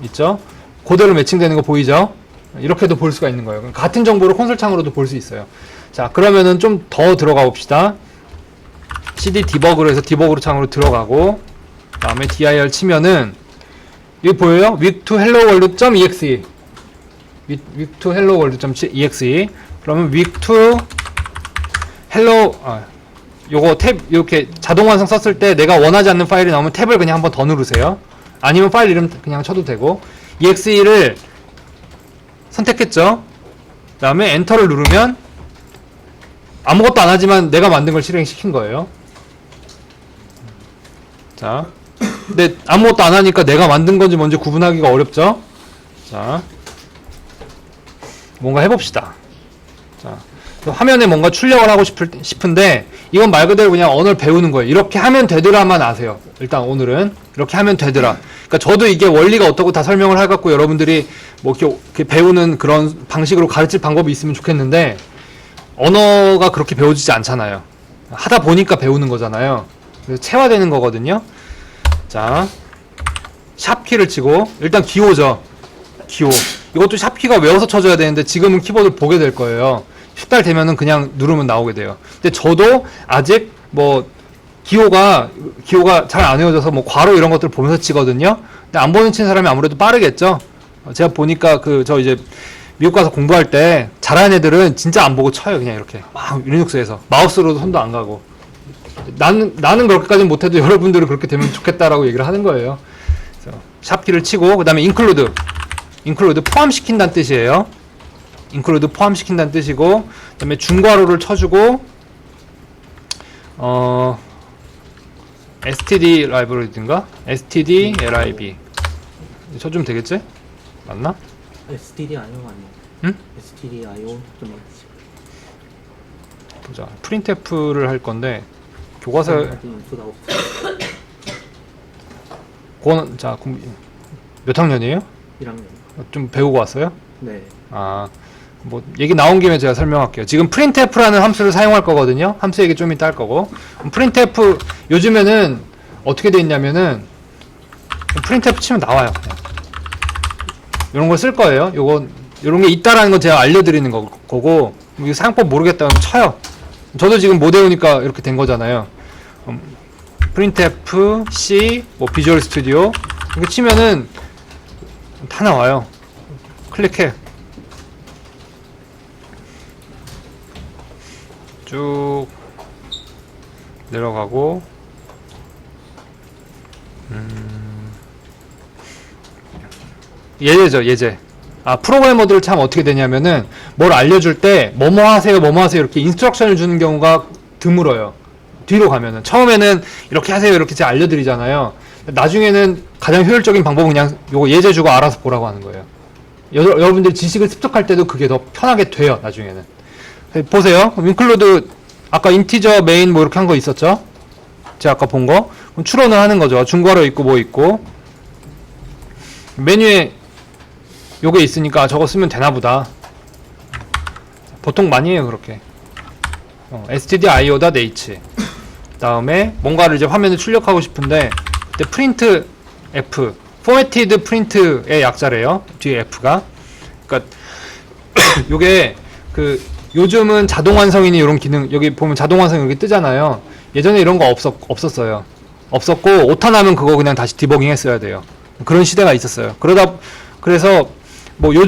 있죠. 그대로 매칭되는 거 보이죠? 이렇게도 볼 수가 있는 거예요. 같은 정보를 콘솔 창으로도 볼 수 있어요. 자, 그러면은 좀 더 들어가 봅시다. cd 디버그로 해서 디버그로 창으로 들어가고 그 다음에 dir 치면은 여기 보여요? week to hello world.exe week to hello world.exe 그러면 week to hello 요거 탭 이렇게 자동 완성 썼을 때 내가 원하지 않는 파일이 나오면 탭을 그냥 한번 더 누르세요. 아니면 파일 이름 그냥 쳐도 되고 exe를 선택했죠. 그 다음에 엔터를 누르면 아무것도 안 하지만 내가 만든 걸 실행시킨 거예요. 자, 근데 아무것도 안 하니까 내가 만든 건지 뭔지 구분하기가 어렵죠. 자, 뭔가 해봅시다. 자, 화면에 뭔가 출력을 하고 싶은데 이건 말 그대로 그냥 언어를 배우는 거예요. 이렇게 하면 되더라만 아세요. 일단 오늘은 이렇게 하면 되더라. 그러니까 저도 이게 원리가 어떻고 다 설명을 해갖고 여러분들이 뭐 이렇게 배우는 그런 방식으로 가르칠 방법이 있으면 좋겠는데 언어가 그렇게 배워지지 않잖아요. 하다 보니까 배우는 거잖아요. 그래서 체화되는 거거든요. 자, 샵키를 치고 일단 기호죠. 기호. 이것도 샵키가 외워서 쳐줘야 되는데 지금은 키보드를 보게 될 거예요. 숙달 되면은 그냥 누르면 나오게 돼요. 근데 저도 아직 뭐 기호가 잘 안 외워져서 뭐 괄호 이런 것들을 보면서 치거든요. 근데 안 보는 치는 사람이 아무래도 빠르겠죠. 제가 보니까 저 이제 미국 가서 공부할 때 잘하는 애들은 진짜 안 보고 쳐요. 그냥 이렇게 막 리눅스에서 마우스로도 손도 안 가고. 나는 그렇게까지는 못해도 여러분들은 그렇게 되면 좋겠다라고 얘기를 하는 거예요. 그래서 샵키를 치고 그 다음에 include 포함시킨다는 뜻이에요. include 포함시킨다는 뜻이고 그 다음에 중괄호를 쳐주고 std library인가? std lib 쳐주면 되겠지? 맞나? stdio 아니에요? 응? stdio 좀 보자. printf를 할 건데 교과서 그거는 자 몇 학년이에요? 1학년. 좀 배우고 왔어요? 네. 아, 뭐 얘기 나온 김에 제가 설명할게요. 지금 printf라는 함수를 사용할 거거든요. 함수 얘기 좀 이따 할 거고. printf 요즘에는 어떻게 돼 있냐면은 printf 치면 나와요. 그냥. 이런 걸 쓸 거예요. 요런 게 있다라는 건 제가 알려드리는 거고 이 사용법 모르겠다 그러면 쳐요. 저도 지금 못 외우니까 이렇게 된 거잖아요. printf c 뭐 비주얼 스튜디오 이렇게 치면은 다 나와요. 클릭해. 쭉 내려가고 예제죠. 예제. 프로그래머들 참 어떻게 되냐면은 뭘 알려줄 때 뭐뭐 하세요 이렇게 인스트럭션을 주는 경우가 드물어요. 뒤로 가면은 처음에는 이렇게 하세요 이렇게 제가 알려드리잖아요. 나중에는 가장 효율적인 방법은 그냥 요거 예제 주고 알아서 보라고 하는 거예요. 여러분들이 지식을 습득할 때도 그게 더 편하게 돼요. 나중에는 보세요. 인클루드 아까 인티저 메인 뭐 이렇게 한 거 있었죠? 제가 아까 본 거. 그럼 추론을 하는 거죠. 중괄호 있고 뭐 있고 메뉴에 요게 있으니까 저거 쓰면 되나 보다. 보통 많이 해요 그렇게. stdio.h 다음에 뭔가를 이제 화면에 출력하고 싶은데 그때 print f formatted print의 약자래요. 뒤에 f가. 그러니까 요게 그 요즘은 자동 완성이니 이런 기능 여기 보면 자동 완성 여기 뜨잖아요. 예전에 이런 거 없었어요. 없었고 오타 나면 그거 그냥 다시 디버깅 했어야 돼요. 그런 시대가 있었어요. 그래서 뭐 요즘